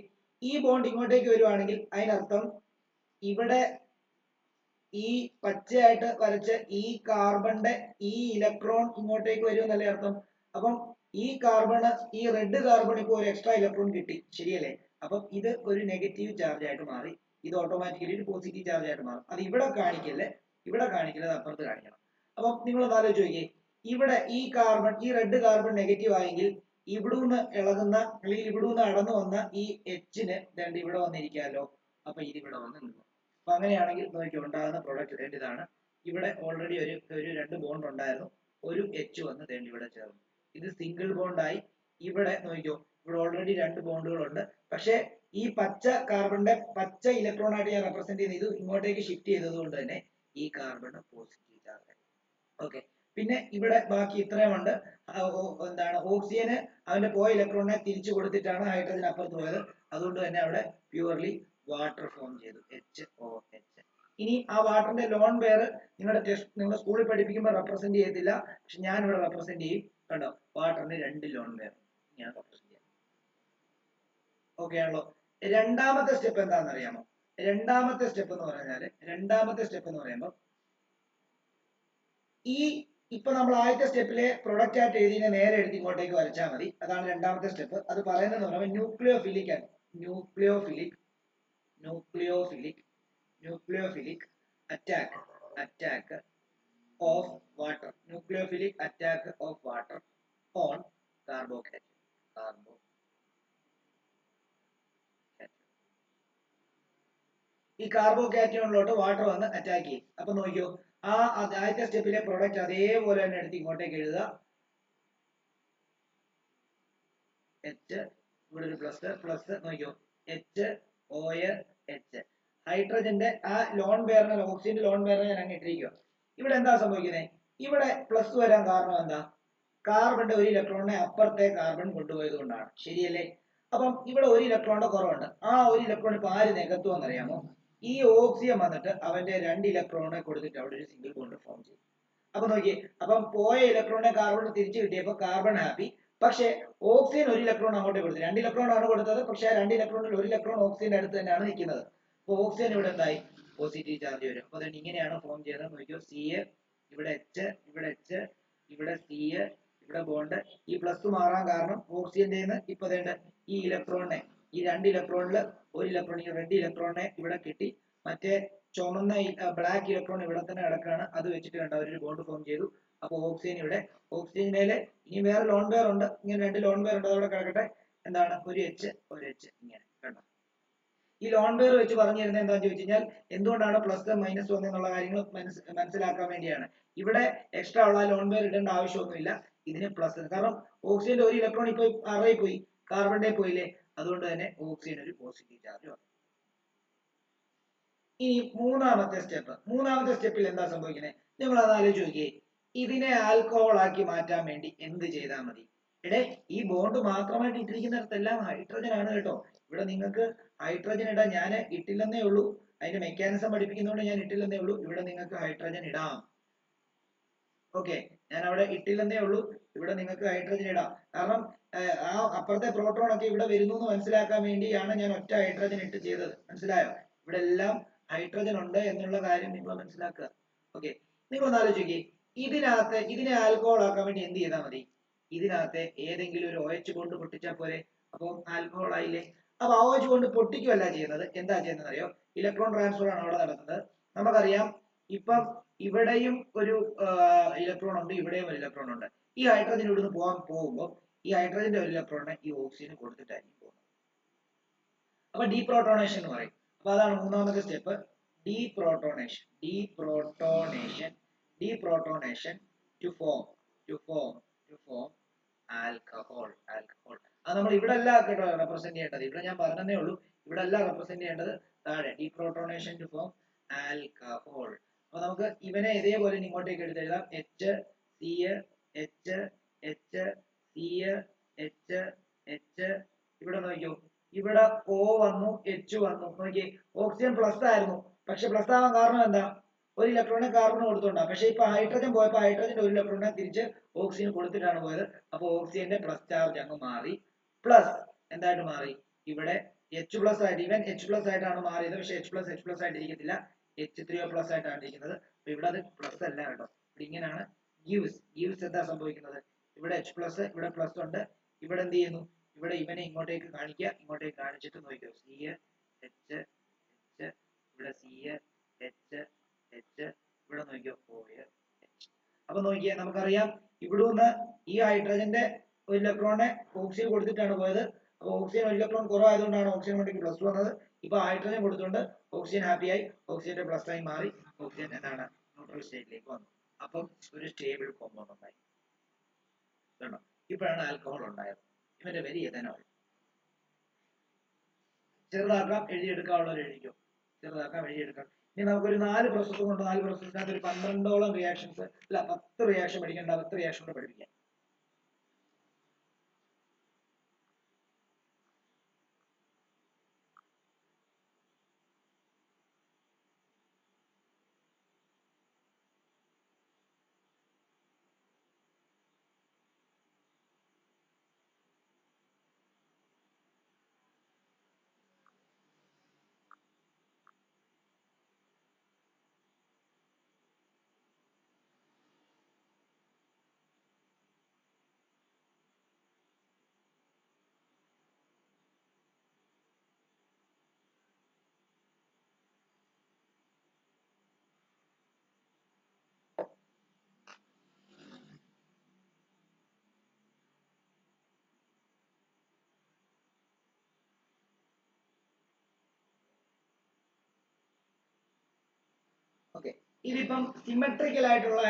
ഈ ബോണ്ട് ഇങ്ങോട്ടേക്ക് വരുവാണെങ്കിൽ അതിനർത്ഥം ഇവിടെ ഈ പച്ചയായിട്ട് വരച്ച ഈ കാർബണിന്റെ ഈ ഇലക്ട്രോൺ ഇങ്ങോട്ടേക്ക് വരുമെന്നല്ലേ അർത്ഥം? അപ്പം ഈ കാർബണ്, ഈ റെഡ് കാർബൺ ഇപ്പോൾ ഒരു എക്സ്ട്രാ ഇലക്ട്രോൺ കിട്ടി, ശരിയല്ലേ? അപ്പം ഇത് ഒരു നെഗറ്റീവ് ചാർജ് ആയിട്ട് മാറി, ഇത് ഓട്ടോമാറ്റിക്കലി ഒരു പോസിറ്റീവ് ചാർജ് ആയിട്ട് മാറും. അത് ഇവിടെ കാണിക്കല്ലേ, അത് അപ്പുറത്ത് കാണിക്കണം. അപ്പം നിങ്ങൾ ആലോചിച്ച് നോക്കിയേ, ഇവിടെ ഈ കാർബൺ, ഈ റെഡ് കാർബൺ നെഗറ്റീവ് ആയെങ്കിൽ ഇവിടുന്ന് ഇളകുന്ന അല്ലെങ്കിൽ ഇവിടുന്ന് അടന്നു വന്ന ഈ Hന് ഇവിടെ വന്നിരിക്കാമല്ലോ. അപ്പൊ ഇത് ഇവിടെ വന്ന് നിന്നു. അപ്പൊ അങ്ങനെയാണെങ്കിൽ നോക്കി ഉണ്ടാകുന്ന പ്രൊഡക്റ്റ് ഇതാണ്. ഇവിടെ ഓൾറെഡി ഒരു 2 ബോണ്ട് ഉണ്ടായിരുന്നു, ഒരു H വന്ന് ഇവിടെ ചേർന്നു. ഇത് സിംഗിൾ ബോണ്ടായി. ഇവിടെ നോക്കിക്കോ, ഇവിടെ ഓൾറെഡി 2 ബോണ്ടുകളുണ്ട്. പക്ഷേ ഈ പച്ച കാർബണിന്റെ പച്ച ഇലക്ട്രോൺ ആയിട്ട് ഞാൻ റെപ്രസെന്റ് ചെയ്യുന്ന ഇത് ഇങ്ങോട്ടേക്ക് ഷിഫ്റ്റ് ചെയ്തത് കൊണ്ട് തന്നെ ഈ കാർബൺ പോസിറ്റീവ് ചാർജ്. ഓക്കെ, പിന്നെ ഇവിടെ ബാക്കി ഇത്രയും ഉണ്ട്. എന്താണ്, ഓക്സിജന് അവന്റെ പോയ ഇലക്ട്രോണിനെ തിരിച്ചു കൊടുത്തിട്ടാണ് ഹൈഡ്രജൻ അപ്പുറത്ത് പോയത്. അതുകൊണ്ട് തന്നെ അവിടെ പ്യുവർലി വാട്ടർ ഫോം ചെയ്തു, HOH. ഇനി ആ വാട്ടറിന്റെ ലോൺ പെയർ നിങ്ങളുടെ സ്കൂളിൽ പഠിപ്പിക്കുമ്പോൾ റെപ്രസെന്റ് ചെയ്യത്തില്ല, പക്ഷെ ഞാൻ ഇവിടെ റെപ്രസെന്റ് ചെയ്യും. കണ്ടോ, വാട്ടറിന്റെ 2 ലോൺ പെയർ ഞാൻ റെപ്രസെന്റ് ചെയ്യാം. ഓക്കെ ആണല്ലോ. രണ്ടാമത്തെ സ്റ്റെപ്പ് എന്താണെന്ന് അറിയാമോ? രണ്ടാമത്തെ സ്റ്റെപ്പ് എന്ന് പറയുമ്പോൾ ഈ ഇപ്പൊ നമ്മൾ ആദ്യത്തെ സ്റ്റെപ്പിലെ പ്രൊഡക്റ്റ് ആയിട്ട് എഴുതിനെ നേരെ എടുത്ത് ഇങ്ങോട്ടേക്ക് വരച്ചാൽ മതി. അതാണ് രണ്ടാമത്തെ സ്റ്റെപ്പ്. അത് പറയുന്നത് പറയുമ്പോൾ ന്യൂക്ലിയോഫിലിക് ആണ്. Nucleophilic attack of water. Nucleophilic attack of water on carbocation. ഈ കാർബോകാറ്റയോണിലോട്ട് വാട്ടർ വന്ന് അറ്റാക്ക് ചെയ്യും. അപ്പൊ നോക്കിയോ, ആ ആദ്യത്തെ സ്റ്റെപ്പിലെ പ്രൊഡക്റ്റ് അതേപോലെ തന്നെ എടുത്ത് ഇങ്ങോട്ടേക്ക് എഴുതുക. എച്ച്, ഇവിടെ ഒരു പ്ലസ് നോക്കിയോ, എച്ച് OH. ഹൈഡ്രജന്റെ ആ ലോൺ പെയറിനെ, ഓക്സിജന്റെ ലോൺ പെയറിനെ ഞാൻ അങ്ങ് ഇട്ടിരിക്കുക. ഇവിടെ എന്താ സംഭവിക്കുന്നത്? ഇവിടെ പ്ലസ് വരാൻ കാരണം എന്താ? കാർബണിന്റെ ഒരു ഇലക്ട്രോണിനെ അപ്പുറത്തെ കാർബൺ കൊണ്ടുപോയത് കൊണ്ടാണ്. ശരിയല്ലേ? അപ്പം ഇവിടെ ഒരു ഇലക്ട്രോണിന്റെ കുറവുണ്ട്. ആ ഒരു ഇലക്ട്രോൺ ഇപ്പൊ ആര് നികത്തുമെന്ന് അറിയാമോ? ഈ ഓക്സിജൻ വന്നിട്ട് അവന്റെ 2 ഇലക്ട്രോണിനെ കൊടുത്തിട്ട് അവിടെ ഒരു സിംഗിൾ ബോണ്ട് ഫോം ചെയ്യും. അപ്പൊ നോക്കിയേ, അപ്പം പോയ ഇലക്ട്രോണിനെ കാർബൺ തിരിച്ചു കിട്ടിയപ്പോൾ കാർബൺ ഹാപ്പി. പക്ഷേ ഓക്സിജൻ ഒരു ഇലക്ട്രോൺ അങ്ങോട്ട് കൊടുത്തു. 2 ഇലക്ട്രോൺ ആണ് കൊടുത്തത്, പക്ഷേ 2 ഇലക്ട്രോണിൽ ഒരു ഇലക്ട്രോൺ ഓക്സിജന്റെ അടുത്ത് തന്നെയാണ് നിൽക്കുന്നത്. അപ്പൊ ഓക്സിജൻ ഇവിടെ എന്തായി? പോസിറ്റീവ് ചാർജ് വരും. അപ്പൊ അതുകൊണ്ട് ഇങ്ങനെയാണ് ഫോം ചെയ്യുന്നത്. നോക്കിയോ, സി ഇവിടെ എച്ച്, ഇവിടെ സി, ഇവിടെ ബോണ്ട്. ഈ പ്ലസ് മാറാൻ കാരണം ഓക്സിജന്റെ ഇപ്പൊ ഈ ഇലക്ട്രോണിനെ, ഈ 2 ഇലക്ട്രോണിൽ ഒരു ഇലക്ട്രോൺ, ഈ റെഡ് ഇലക്ട്രോണിനെ ഇവിടെ കിട്ടി. മറ്റേ ചുമന്ന ബ്ലാക്ക് ഇലക്ട്രോൺ ഇവിടെ തന്നെ കിടക്കുകയാണ്. അത് വെച്ചിട്ട് കണ്ട ഒരു ബോണ്ട് ഫോം ചെയ്തു. അപ്പൊ ഓക്സിജൻ ഇവിടെ, ഓക്സിജനിലെ ഇനി വേറെ ലോൺ പെയർ ഉണ്ട്. ഇങ്ങനെ 2 ലോൺ പെയർ ഉണ്ട്, അതവിടെ കിടക്കട്ടെ. എന്താണ്? ഒരു എച്ച് ഇങ്ങനെ കണ്ടോ. ഈ ലോൺ പെയർ വെച്ച് പറഞ്ഞു തരുന്നത് എന്താണെന്ന് ചോദിച്ചു കഴിഞ്ഞാൽ എന്തുകൊണ്ടാണ് പ്ലസ് മൈനസ് വന്നത് എന്നുള്ള കാര്യങ്ങൾ മനസ്സിലാക്കാൻ വേണ്ടിയാണ്. ഇവിടെ എക്സ്ട്രാ ഉള്ള ലോൺ പെയർ ഇടേണ്ട ആവശ്യമൊന്നുമില്ല. ഇതിന് പ്ലസ്, കാരണം ഓക്സിജന്റെ ഒരു ഇലക്ട്രോൺ ഇപ്പൊ അറേ പോയി, കാർബണിന്റെ പോയില്ലേ. അതുകൊണ്ട് തന്നെ ഓക്സിജൻ ഒരു പോസിറ്റീവ് ചാർജ് വന്നു. ഇനി മൂന്നാമത്തെ സ്റ്റെപ്പിൽ എന്താ സംഭവിക്കുന്നത്? നിങ്ങൾ അത് ആലോചിച്ച് നോക്കിയേ. ഇതിനെ ആൽക്കഹോൾ ആക്കി മാറ്റാൻ വേണ്ടി എന്ത് ചെയ്താൽ മതി? ഇവിടെ ഈ ബോണ്ട് മാത്രമായിട്ട് ഇട്ടിരിക്കുന്നിടത്തെല്ലാം ഹൈഡ്രജൻ ആണ് കേട്ടോ. ഇവിടെ നിങ്ങൾക്ക് ഹൈഡ്രജൻ ഇടാൻ ഞാൻ ഇട്ടില്ലെന്നേ ഉള്ളൂ. അതിന്റെ മെക്കാനിസം പഠിപ്പിക്കുന്നതുകൊണ്ട് ഞാൻ ഇട്ടില്ലെന്നേ ഉള്ളൂ. ഇവിടെ നിങ്ങൾക്ക് ഹൈഡ്രജൻ ഇടാം. ഓക്കെ, ഞാൻ അവിടെ ഇട്ടില്ലെന്നേ ഉള്ളൂ. ഇവിടെ നിങ്ങൾക്ക് ഹൈഡ്രജൻ ഇടാം. കാരണം ആ അപ്പുറത്തെ പ്രോട്ടോൺ ഒക്കെ ഇവിടെ വരുന്നു എന്ന് മനസ്സിലാക്കാൻ വേണ്ടിയാണ് ഞാൻ ഒറ്റ ഹൈഡ്രജൻ ഇട്ട് ചെയ്തത്. മനസ്സിലായോ? ഇവിടെ എല്ലാം ഹൈഡ്രജൻ ഉണ്ട് എന്നുള്ള കാര്യം നിങ്ങൾ മനസ്സിലാക്കുക. ഓക്കെ, നിങ്ങൾ ഒന്ന് ആലോചിക്കേ, ഇതിനെ ആൽക്കഹോൾ ആക്കാൻ വേണ്ടി എന്ത് ചെയ്താൽ മതി? ഇതിനകത്തെ ഏതെങ്കിലും ഒരു OH കൊണ്ട് പൊട്ടിച്ചാൽ പോരെ? അപ്പം ആൽക്കഹോൾ ആയില്ലേ? അപ്പൊ OH കൊണ്ട് പൊട്ടിക്കുകയല്ല ചെയ്യുന്നത്. എന്താ ചെയ്യുന്നത് അറിയോ? ഇലക്ട്രോൺ ട്രാൻസ്ഫർ ആണ് അവിടെ നടക്കുന്നത്. നമുക്കറിയാം, ഇപ്പം ഇവിടെയും ഒരു ഇലക്ട്രോൺ ഉണ്ട്, ഇവിടെയും ഒരു ഇലക്ട്രോൺ ഉണ്ട്. ഈ ഹൈഡ്രജൻ ഇവിടുന്ന് പോകുമ്പോൾ ഈ ഹൈഡ്രജന്റെ ഒരു ഇലക്ട്രോണിനെ ഈ ഓക്സിജന് കൊടുത്തിട്ടായിരിക്കും പോകുന്നത്. അപ്പൊ ഡീപ്രോട്ടോണേഷൻ എന്ന് പറയും. അപ്പൊ അതാണ് മൂന്നാമത്തെ സ്റ്റെപ്പ്, ഡീപ്രോട്ടോണേഷൻ ടു ഫോം ആൽക്കഹോൾ. അത് നമ്മൾ ഇവിടെ അല്ല കേട്ടോ റെപ്രസെന്റ് ചെയ്യേണ്ടത്. ഇവിടെ ഞാൻ പറഞ്ഞതേ ഉള്ളൂ. ഇവിടെ അല്ല റെപ്രസെന്റ് ചെയ്യേണ്ടത്, താഴെ ഡീപ്രോട്ടോണേഷൻ ടു ഫോം ആൽക്കഹോൾ. അപ്പൊ നമുക്ക് ഇവനെ ഇതേപോലെ ഇങ്ങോട്ടേക്ക് എടുത്ത് എഴുതാം. എച്ച് സി എച്ച് ഇവിടെ നോക്കിയോ, ഇവിടെ O വന്നു, H വന്നു. നോക്കിയേ, ഓക്സിജൻ പ്ലസ് ആയിരുന്നു. പക്ഷെ പ്ലസ് ആവാൻ കാരണം എന്താ? ഒരു ഇലക്ട്രോണിനെ കാർബൺ കൊടുത്തോണ്ടാ. പക്ഷെ ഇപ്പൊ ഹൈഡ്രജൻ പോയപ്പോ ഹൈഡ്രജന്റെ ഒരു ഇലക്ട്രോണിനെ തിരിച്ച് ഓക്സിജൻ കൊടുത്തിട്ടാണ് പോയത്. അപ്പൊ ഓക്സിജന്റെ പ്ലസ് ചാർജ് അങ്ങ് മാറി. പ്ലസ് എന്തായിട്ട് മാറി? ഇവിടെ H പ്ലസ് ആയിട്ട്, ഇവൻ H പ്ലസ് ആയിട്ടാണ് മാറിയത്. പക്ഷെ H പ്ലസ് ആയിട്ട് ഇരിക്കത്തില്ല, H3O പ്ലസ് ആയിട്ടാണ് ഇരിക്കുന്നത്. അപ്പൊ ഇവിടെ അത് പ്ലസ് അല്ല കേട്ടോ. ഇവിടെ ഇങ്ങനെയാണ് ഗീവ്സ് എന്താ സംഭവിക്കുന്നത്? ഇവിടെ H പ്ലസ്, ഇവിടെ പ്ലസ് ഉണ്ട്. ഇവിടെ എന്ത് ചെയ്യുന്നു? ഇവിടെ ഇവനെ ഇങ്ങോട്ടേക്ക് കാണിക്കുക. ഇങ്ങോട്ടേക്ക് കാണിച്ചിട്ട് നോക്കിയോ, സി എച്ച് ഇവിടെ സി എച്ച് ഇവിടെ നോക്കിയോ OH. അപ്പൊ നോക്കിയേ, നമുക്കറിയാം ഇവിടുന്ന് ഈ ഹൈഡ്രജന്റെ ഒരു ഇലക്ട്രോണിനെ ഓക്സിജൻ കൊടുത്തിട്ടാണ് പോയത്. അപ്പൊ ഓക്സിജൻ ഒരു ഇലക്ട്രോൺ കുറവായതുകൊണ്ടാണ് ഓക്സിജൻ കൊണ്ട് പ്ലസ് വന്നത്. ഇപ്പൊ ഹൈഡ്രജൻ കൊടുത്തുകൊണ്ട് ഓക്സിജൻ ഹാപ്പിയായി, ഓക്സിജന്റെ പ്ലസ് ആയി മാറി, ഓക്സിജൻ എന്താണ് ന്യൂട്രൽ സ്റ്റേറ്റിലേക്ക് വന്നു. അപ്പം ഒരു സ്റ്റേബിൾ കോമ്പൗണ്ട് ഉണ്ടായി. ഇപ്പോഴാണ് ആൽക്കഹോൾ ഉണ്ടായത്. ഇവന്റെ പേര് എഥനോൾ. ചെറുതാക്കാം, എഴുതിയെടുക്കാനുള്ളവർ എഴുതിക്കും. ചെറുതാക്കാം, എഴുതിയെടുക്കാം. ഇനി നമുക്കൊരു 4 പ്രോസസ്സ് കൊണ്ട് 4 പ്രോസസ്സിനകത്ത് ഒരു 12ഓളം റിയാക്ഷൻസ്, അല്ല 10 റിയാക്ഷൻ പഠിക്കേണ്ട, 10 റിയാക്ഷൻ കൊണ്ട് പഠിപ്പിക്കാം. ഓക്കെ, ഇതിപ്പം സിമെട്രിക്കൽ ആയിട്ടുള്ള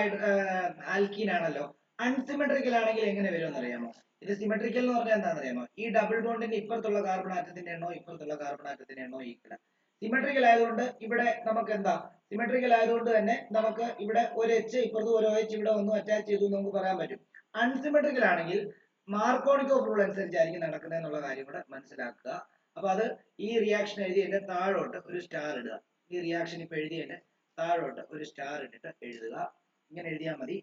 ആൽക്കീൻ ആണല്ലോ. അൺസിമെട്രിക്കൽ ആണെങ്കിൽ എങ്ങനെ വരുമെന്ന് അറിയാമോ? ഇത് സിമെട്രിക്കൽ എന്ന് പറഞ്ഞാൽ എന്താണെന്ന് അറിയാമോ? ഈ ഡബിൾ ബോണ്ടിന്റെ ഇപ്പുറത്തുള്ള കാർബൺ ആറ്റത്തിന്റെ എണ്ണോ ഇപ്പുറത്തുള്ള കാർബൺ ആറ്റത്തിന്റെ എണ്ണോ ഈക്വൽ. സിമെട്രിക്കൽ ആയതുകൊണ്ട് ഇവിടെ നമുക്ക് എന്താ, സിമെട്രിക്കൽ ആയതുകൊണ്ട് തന്നെ നമുക്ക് ഇവിടെ ഒരു എച്ച് ഇപ്പുറത്ത് ഒരു എച്ച് ഇവിടെ വന്നു അറ്റാച്ച് ചെയ്തു നമുക്ക് പറയാൻ പറ്റും. അൺസിമെട്രിക്കൽ ആണെങ്കിൽ മാർക്കോണിക് ഓഫ് റൂൾ അനുസരിച്ചായിരിക്കും നടക്കുന്നത് എന്നുള്ള കാര്യം കൂടെ മനസ്സിലാക്കുക. അപ്പൊ അത് ഈ റിയാക്ഷൻ എഴുതിയതിന്റെ താഴോട്ട് ഒരു സ്റ്റാർ ഇടുക. ഈ റിയാക്ഷൻ ഇപ്പൊ എഴുതിയതിന്റെ താഴോട്ട് ഒരു സ്റ്റാർ ഇട്ടിട്ട് എഴുതുക. ഇങ്ങനെ എഴുതിയാൽ മതി.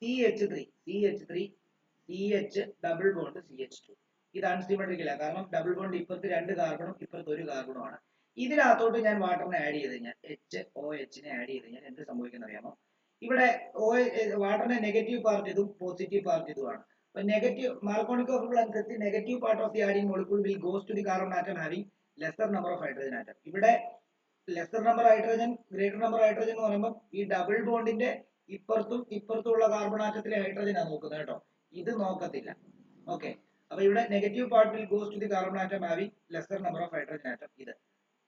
CH3 double bond CH2. ഇത് അൺസിമെട്രിക്കൽ ആണ്, കാരണം ഡബിൾ ബോണ്ട് ഇപ്പുറത്ത് രണ്ട് കാർബണും ഇപ്പുറത്ത് ഒരു കാർബണുമാണ്. ഇതിനകത്തോട്ട് ഞാൻ വാട്ടറിനെ ആഡ് ചെയ്ത് കഴിഞ്ഞാൽ HOH നെ ആഡ് ചെയ്ത് കഴിഞ്ഞാൽ എന്ത് സംഭവിക്കുന്ന അറിയാമോ? ഇവിടെ വാട്ടറിന്റെ നെഗറ്റീവ് പാർട്ട് ഇതും പോസിറ്റീവ് പാർട്ട് ഇതുമാണ്. അപ്പൊ നെഗറ്റീവ് മാർക്കോണിക് ഓഫ് റൂൾ അനുസരിച്ച് negative part of the adding molecule will goes to the carbon atom having lesser number of hydrogen atom. ഇവിടെ lesser number hydrogen greater number hydrogen എന്ന് പറയുമ്പോൾ ഈ ഡബിൾ ബോണ്ടിന്റെ ഇപ്പുറത്തുള്ള കാർബൺ ആറ്റത്തിലെ ഹൈഡ്രജൻ ആണ് നോക്കുന്നത് കേട്ടോ, ഇത് നോക്കത്തില്ല. ഓക്കെ, അപ്പൊ ഇവിടെ negative part will goes to the carbon atom having lesser number of hydrogen atom.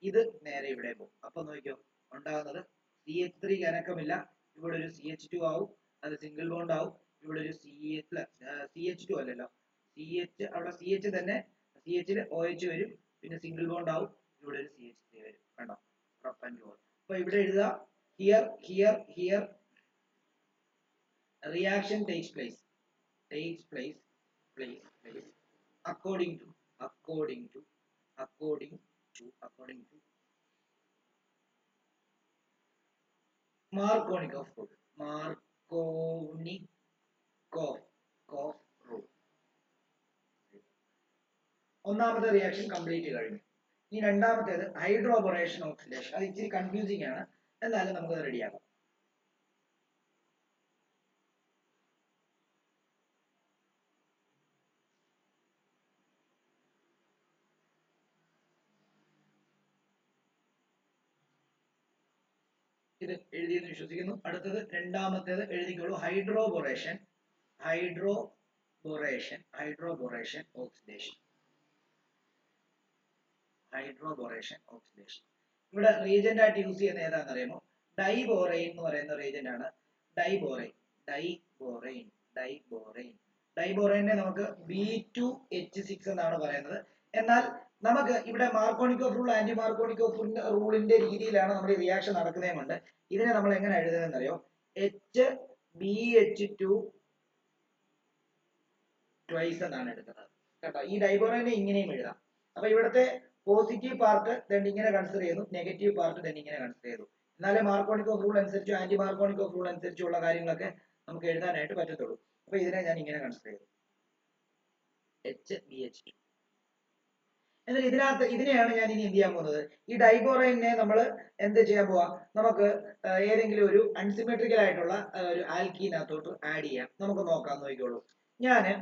ഇത് നേരെ ഇവിടെ പോകും. അപ്പൊ നോക്കിയോ, ഉണ്ടാകുന്നത് CH3 അനക്കമില്ല, ഇവിടെ ഒരു CH2 ആവും, അത് സിംഗിൾ ബോണ്ട് ആവും. ഇവിടെ ഒരു CH2 അല്ലല്ലോ, അവിടെ CH തന്നെ, CHൽ OH വരും, പിന്നെ സിംഗിൾ ബോണ്ട് ആവും, ഇവിടെ ഒരു CH3 വരും. കണ്ടോ, പ്രൊപ്പൻറ്റോൾ. അപ്പൊ ഇവിടെ എഴുതുക, here reaction takes place according to Markovnikov rule. ഒന്നാമത്തെ റിയാക്ഷൻ കംപ്ലീറ്റ് കഴിഞ്ഞു. ഇനി രണ്ടാമത്തേത് ഹൈഡ്രോബൊറേഷൻ ഓക്സിഡേഷൻ. അത് ഇച്ചിരി കൺഫ്യൂസിംഗ് ആണ്, എന്നാലും നമുക്ക് റെഡിയാക്കാം. ഇത് എഴുതിയെന്ന് വിശ്വസിക്കുന്നു. അടുത്തത് രണ്ടാമത്തേത് എഴുതിക്കോളൂ, ഹൈഡ്രോബൊറേഷൻ ഓക്സിഡേഷൻ. ഇവിടെ റീജന്റ് ആയിട്ട് യൂസ് ചെയ്യുന്ന ഏതാണെന്ന് അറിയാമോ? ഡൈബോറൈൻ എന്ന് പറയുന്ന റീജന്റ് ആണ്. ഡൈബോറൈനെ നമുക്ക് B2H6 എന്നാണ് പറയുന്നത്. എന്നാൽ നമുക്ക് ഇവിടെ മാർക്കോണിക് ഓഫ് റൂൾ ആന്റി മാർക്കോണിക് ഓഫ് റൂളിന്റെ രീതിയിലാണ് നമ്മുടെ റിയാക്ഷൻ നടക്കുന്നതുകൊണ്ട് ഇതിനെ നമ്മൾ എങ്ങനെ എഴുതുന്നതെന്ന് അറിയോ? HBH2 ട്വൈസ് എന്നാണ് എടുക്കുന്നത് കേട്ടോ. ഈ ഡൈബോറൈനെ ഇങ്ങനെയും എഴുതാം. അപ്പൊ ഇവിടുത്തെ പോസിറ്റീവ് പാർട്ട് ഇങ്ങനെ കൺസിഡർ ചെയ്യുന്നു, നെഗറ്റീവ് പാർട്ട് ഇങ്ങനെ കൺസിഡർ ചെയ്തു. എന്നാലേ മാർക്കോണിക് ഓഫ് റൂൾ അനുസരിച്ച് ആന്റി മാർക്കോണിക് ഓഫ് റൂൾ അനുസരിച്ചുള്ള കാര്യങ്ങളൊക്കെ നമുക്ക് എഴുതാനായിട്ട് പറ്റത്തുള്ളൂ. അപ്പൊ ഇതിനെ ഞാൻ ഇങ്ങനെ കൺസിഡർ ചെയ്തു, HBH2. എന്നാൽ ഇതിനെയാണ് ഞാൻ ഇനി എന്ത് ചെയ്യാൻ പോകുന്നത്? ഈ ഡൈബോറൈനെ നമ്മൾ എന്ത് ചെയ്യാൻ പോവാ? നമുക്ക് ഏതെങ്കിലും ഒരു അൺസിമെട്രിക്കൽ ആയിട്ടുള്ള ഒരു ആൽക്കീനകത്തോട്ട് ആഡ് ചെയ്യാം. നമുക്ക് നോക്കാം, നോക്കിക്കോളൂ. ഞാന്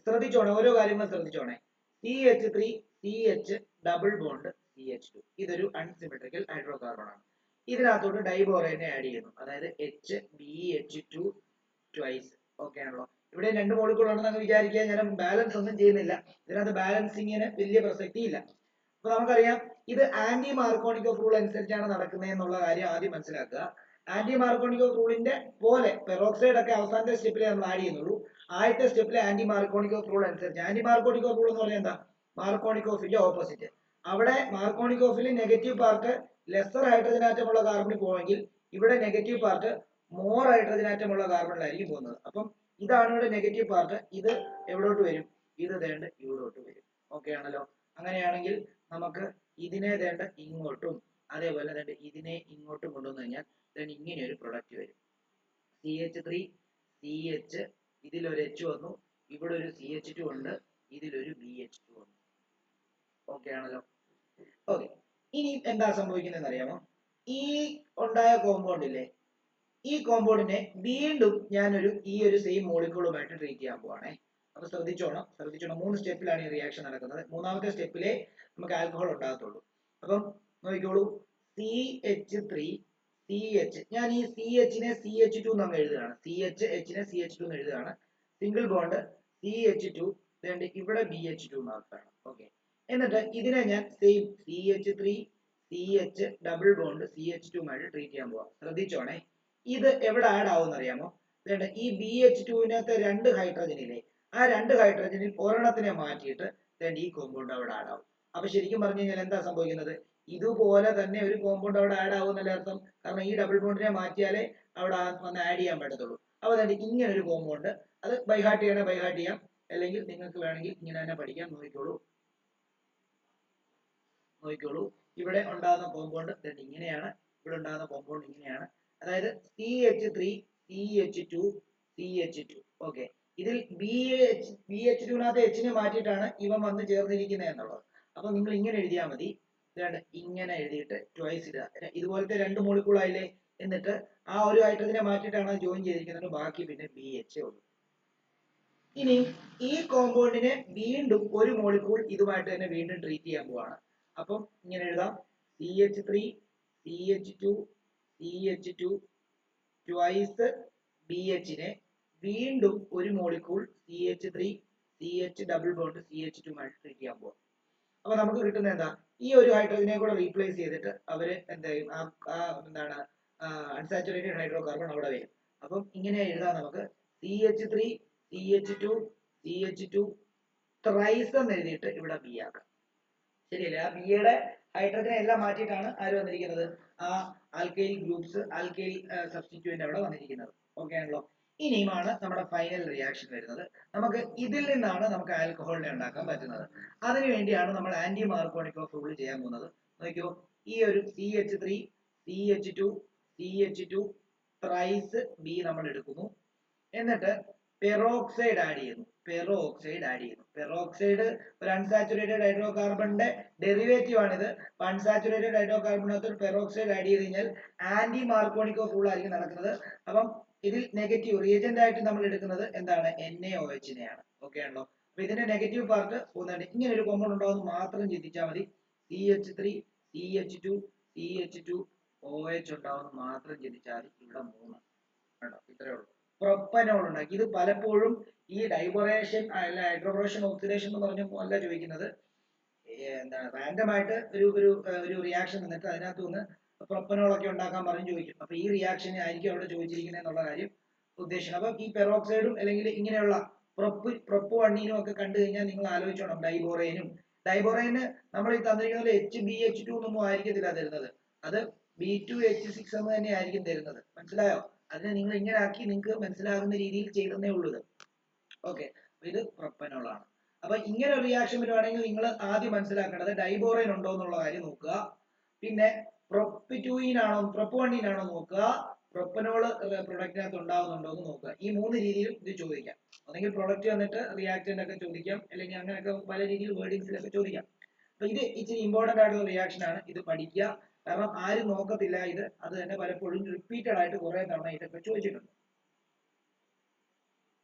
ശ്രദ്ധിച്ചോണേ, ഓരോ കാര്യങ്ങളും ശ്രദ്ധിച്ചോണേ. CH3CH ഡബിൾ ബോണ്ട് CH2, ഇതൊരു അൺസിമെട്രിക്കൽ ഹൈഡ്രോകാർബൺ ആണ്. ഇതിനകത്തോട്ട് ഡൈബോറൈനെ ആഡ് ചെയ്യുന്നു, അതായത് HBH2 ട്വൈസ്. ഓക്കെ ആണല്ലോ. ഇവിടെ രണ്ട് മോളിക്കൂൾ ഉണ്ടെന്ന് വിചാരിക്കുക, ഞാൻ ബാലൻസ് ഒന്നും ചെയ്യുന്നില്ല. ഇതിനകത്ത് ബാലൻസിങ്ങിന് വലിയ പ്രസക്തി ഇല്ല. അപ്പൊ നമുക്കറിയാം ഇത് ആന്റി മാർക്കോണിക് ഓഫ് റൂൾ അനുസരിച്ചാണ് നടക്കുന്നത് എന്നുള്ള കാര്യം ആദ്യം മനസ്സിലാക്കുക. ആന്റി മാർക്കോണിക് ഓഫ് റൂളിന്റെ പോലെ പെറോക്സൈഡ് ഒക്കെ അവസാനത്തെ സ്റ്റെപ്പിലെ നമ്മൾ ആഡ് ചെയ്യുന്നുള്ളൂ. ആദ്യത്തെ സ്റ്റെപ്പിലെ ആന്റി മാർക്കോണിക് ഓഫ് റൂൾ അനുസരിച്ച്. ആന്റി മാർക്കോണിക് ഓഫ് റൂൾ എന്ന് പറഞ്ഞാൽ എന്താ? മാർക്കോണിക് ഓഫിന്റെ ഓപ്പോസിറ്റ്. അവിടെ മാർക്കോണിക് ഓഫിൽ നെഗറ്റീവ് പാർട്ട് ലെസർ ഹൈഡ്രജൻ ആറ്റമുള്ള കാർബണിൽ പോയെങ്കിൽ ഇവിടെ നെഗറ്റീവ് പാർട്ട് മോർ ഹൈഡ്രജൻ ആറ്റമുള്ള കാർബണിലായിരിക്കും പോകുന്നത്. അപ്പം ഇതാണ് ഇവിടെ നെഗറ്റീവ് പാർട്ട്. ഇത് എവിടോട്ട് വരും? ഇത് ദേണ്ട ഇവിടോട്ട് വരും. ഓക്കെ ആണല്ലോ. അങ്ങനെയാണെങ്കിൽ നമുക്ക് ഇതിനെ ദേണ്ട ഇങ്ങോട്ടും അതേപോലെ തന്നെ ഇതിനെ ഇങ്ങോട്ടും കൊണ്ടുവന്നു കഴിഞ്ഞാൽ ഇങ്ങനെ ഒരു പ്രൊഡക്റ്റ് വരും. CH3CH, ഇതിലൊരു H വന്നു, ഇവിടെ ഒരു CH2 ഉണ്ട്, ഇതിലൊരു BH2 വന്നു. ഓക്കെ ആണല്ലോ. ഓക്കെ, ഇനി എന്താ സംഭവിക്കുന്നതെന്ന് അറിയാമോ? ഈ ഉണ്ടായ കോമ്പൗണ്ട് ഇല്ലേ, ഈ കോമ്പൗണ്ടിനെ വീണ്ടും ഞാനൊരു ഈ ഒരു സെയിം മോളിക്യൂളുമായിട്ട് ട്രീറ്റ് ചെയ്യാൻ പോവാണേ. അപ്പൊ ശ്രദ്ധിച്ചോണം. 3 സ്റ്റെപ്പിലാണ് ഈ റിയാക്ഷൻ നടക്കുന്നത്. മൂന്നാമത്തെ സ്റ്റെപ്പിലെ നമുക്ക് ആൽക്കഹോൾ ഉണ്ടാകത്തുള്ളൂ. അപ്പം നോക്കിക്കോളൂ, CH3CH, ഞാൻ ഈ CH-നെ CH2 എന്ന് എഴുതുകയാണ്. CH-H-നെ CH2 എന്ന് എഴുതുകയാണ്. സിംഗിൾ ബോണ്ട് CH2, ഇവിടെ BH2 മാത്രമാണ്. ഓക്കെ, എന്നിട്ട് ഇതിനെ ഞാൻ same CH3 CH double bond CH2 ആയിട്ട് ട്രീറ്റ് ചെയ്യാൻ പോവാം. ശ്രദ്ധിച്ചോണേ, ഇത് എവിടെ ആഡ് ആവും അറിയാമോ? ഈ BH2വിനകത്ത് 2 ഹൈഡ്രജനിലെ ആ 2 ഹൈഡ്രജനിൽ ഒരെണ്ണത്തിനെ മാറ്റിയിട്ട് ഈ കോമ്പൗണ്ട് അവിടെ ആഡ് ആവും. അപ്പൊ ശരിക്കും പറഞ്ഞു കഴിഞ്ഞാൽ എന്താ സംഭവിക്കുന്നത്? ഇതുപോലെ തന്നെ ഒരു കോമ്പൗണ്ട് അവിടെ ആഡ് ആവുന്നല്ലേ അർത്ഥം. കാരണം ഈ ഡബിൾ ബോണ്ടിനെ മാറ്റിയാലേ അവിടെ വന്ന് ആഡ് ചെയ്യാൻ പറ്റത്തുള്ളൂ. അപ്പൊ ഇങ്ങനെ ഒരു കോമ്പൗണ്ട്, അത് ബൈഹാർട്ട് ചെയ്യണേ ബൈഹാർട്ട് ചെയ്യാം, അല്ലെങ്കിൽ നിങ്ങൾക്ക് വേണമെങ്കിൽ ഇങ്ങനെ തന്നെ പഠിക്കാം. നോക്കിക്കോളൂ. ഇവിടെ ഉണ്ടാകുന്ന കോമ്പൗണ്ട് ഇങ്ങനെയാണ്, ഇവിടെ ഉണ്ടാകുന്ന കോമ്പൗണ്ട് ഇങ്ങനെയാണ്. അതായത് CH3 CH2 CH2. ഓക്കെ, ഇതിൽ BH2നകത്ത് Hനെ മാറ്റിയിട്ടാണ് ഇവൻ വന്ന് ചേർന്നിരിക്കുന്നത് എന്നുള്ളത്. അപ്പൊ നിങ്ങൾ ഇങ്ങനെ എഴുതിയാൽ മതി. ഇങ്ങനെ എഴുതിയിട്ട് ട്വൈസ് ഇടുക. ഇതുപോലത്തെ 2 മോളിക്കൂൾ ആയില്ലേ? എന്നിട്ട് ആ ഒരു ഹൈഡ്രജനെ മാറ്റിയിട്ടാണ് ജോയിൻ ചെയ്തിരിക്കുന്നത്. ബാക്കി പിന്നെ BH ഉള്ളൂ. ഇനി ഈ കോമ്പൗണ്ടിനെ വീണ്ടും ഒരു മോളിക്കൂൾ ഇതുമായിട്ട് തന്നെ വീണ്ടും ട്രീറ്റ് ചെയ്യാൻ പോവാണ്. അപ്പം ഇങ്ങനെ എഴുതാം, CH3 CH2 CH2 ട്വൈസ് BHനെ വീണ്ടും ഒരു molecule CH3 CH double bond CH2 ആയിട്ട് ട്രീറ്റ് ചെയ്യാൻ പോവാം. അപ്പൊ നമുക്ക് കിട്ടുന്നത് എന്താ? ഈ ഒരു ഹൈഡ്രജനെ കൂടെ റീപ്ലേസ് ചെയ്തിട്ട് അവര് എന്താ ചെയ്യും? എന്താണ് അൺസാച്ചുറേറ്റഡ് ഹൈഡ്രോ കാർബൺ അവിടെ വരും. അപ്പം ഇങ്ങനെ എഴുതാം നമുക്ക്, CH3 CH2 CH2 ത്രൈസ് എന്ന് എഴുതിയിട്ട് ഇവിടെ ബി ആക്കാം. ശരിയല്ലേ? ആ ബിയുടെ ഹൈഡ്രജനെ എല്ലാം മാറ്റിയിട്ടാണ് ആര് വന്നിരിക്കുന്നത്? ആ ആൽക്കൈൽ ഗ്രൂപ്പ്സ്, ആൽക്കൈൽ സബ്സ്റ്റിറ്റ്യൂന്റ് അവിടെ വന്നിരിക്കുന്നത്. ഓക്കെ ആണല്ലോ? ഇനിയുമാണ് നമ്മുടെ ഫൈനൽ റിയാക്ഷൻ വരുന്നത്. നമുക്ക് ഇതിൽ നിന്നാണ് നമുക്ക് ആൽക്കഹോളിനെ ഉണ്ടാക്കാൻ പറ്റുന്നത്. അതിനുവേണ്ടിയാണ് നമ്മൾ ആന്റി മാർക്കോണിക്കോഫ് റൂൾ ചെയ്യാൻ പോകുന്നത്. നോക്കിയോ, ഈ ഒരു CH3 CH2 CH2 thrice B നമ്മൾ എടുക്കുന്നു. എന്നിട്ട് പെറോക്സൈഡ് ആഡ് ചെയ്യുന്നു. പെറോക്സൈഡ് ഒരു അൺസാച്ചുറേറ്റഡ് ഹൈഡ്രോ കാർബണിന്റെ ഡെറിവേറ്റീവ് ആണിത്. അൺസാച്ചുറേറ്റഡ് ഹൈഡ്രോ കാർബണിനകത്ത് പെറോക്സൈഡ് ആഡ് ചെയ്ത് കഴിഞ്ഞാൽ ആന്റി മാർക്കോണിക്കോഫ് റൂൾ ആയിരിക്കും നടക്കുന്നത്. അപ്പം ഇതിൽ നെഗറ്റീവ് റിയേജന്റ് ആയിട്ട് നമ്മൾ എടുക്കുന്നത് എന്താണ്? NaOH നെയാണ്. ഓക്കെ ആണല്ലോ? അപ്പൊ ഇതിന്റെ നെഗറ്റീവ് പാർട്ട് പോകുന്നുണ്ട്. ഇങ്ങനെ ഒരു കോമ്പൗണ്ട് ഉണ്ടാവുന്ന മാത്രം ചിന്തിച്ചാൽ മതി. CH3 CH2 CH2 OH ഉണ്ടാവുന്ന മാത്രം ചിന്തിച്ചാൽ മതി. ഇവിടെ 3 ഇത്രയേ ഉള്ളൂ. പ്രൊപ്പനോൾ ഉണ്ടാക്കി. ഇത് പലപ്പോഴും ഈ ഡൈബറേഷൻ അല്ല ഹൈഡ്രോബറേഷൻ ഓക്സിഡേഷൻ എന്ന് പറഞ്ഞപ്പോൾ അല്ല ചോദിക്കുന്നത്. എന്താണ് റാൻഡം ആയിട്ട് ഒരു റിയാക്ഷൻ വന്നിട്ട് അതിനകത്ത് നിന്ന് പ്രൊപ്പനോൾ ഒക്കെ ഉണ്ടാക്കാൻ പറഞ്ഞു ചോദിക്കും. അപ്പൊ ഈ റിയാക്ഷൻ ആയിരിക്കും അവിടെ ചോദിച്ചിരിക്കുന്നത് എന്നുള്ള കാര്യം ഉദ്ദേശിക്കണം. അപ്പൊ ഈ പെറോക്സൈഡും അല്ലെങ്കിൽ ഇങ്ങനെയുള്ള പ്രൊപ്പ് വണ്ണീനും ഒക്കെ കണ്ടു കഴിഞ്ഞാൽ നിങ്ങൾ ആലോചിച്ചോണം. ഡൈബോറേന് നമ്മൾ ഈ തന്നിരിക്കുന്ന HBH2 എന്നൊന്നും ആയിരിക്കത്തില്ല തരുന്നത്. അത് B2H6 എന്ന് തന്നെ ആയിരിക്കും തരുന്നത്. മനസ്സിലായോ? അതിനെ നിങ്ങൾ ഇങ്ങനെ ആക്കി നിങ്ങൾക്ക് മനസ്സിലാകുന്ന രീതിയിൽ ചെയ്തേ ഉള്ളൂ ഇത്. ഓക്കെ, ഇത് പ്രൊപ്പനോൾ ആണ്. അപ്പൊ ഇങ്ങനെ ഒരു റിയാക്ഷൻ വരുവാണെങ്കിൽ നിങ്ങൾ ആദ്യം മനസ്സിലാക്കേണ്ടത് ഡൈബോറൈൻ ഉണ്ടോ എന്നുള്ള കാര്യം നോക്കുക. പിന്നെ പ്രൊപ്പ്1 നോക്കുക. പ്രൊപ്പനോൾ പ്രൊഡക്റ്റിനകത്ത് ഉണ്ടാവുന്നുണ്ടോ എന്ന് നോക്കുക. ഈ 3 രീതിയിലും ഇത് ചോദിക്കാം. അല്ലെങ്കിൽ പ്രൊഡക്റ്റ് വന്നിട്ട് റിയാക്ടന്റ് ഒക്കെ ചോദിക്കാം, അല്ലെങ്കിൽ അങ്ങനെയൊക്കെ പല രീതിയിൽ വേർഡിങ്സിലൊക്കെ ചോദിക്കാം. അപ്പൊ ഇത് ഇച്ചിരി ഇമ്പോർട്ടന്റ് ആയിട്ടുള്ള റിയാക്ഷൻ ആണ്. ഇത് പഠിക്കുക. കാരണം ആരും നോക്കത്തില്ല ഇത്. അത് തന്നെ പലപ്പോഴും റിപ്പീറ്റഡ് ആയിട്ട് കുറെ തവണ ഇതൊക്കെ ചോദിച്ചിട്ടുണ്ട്.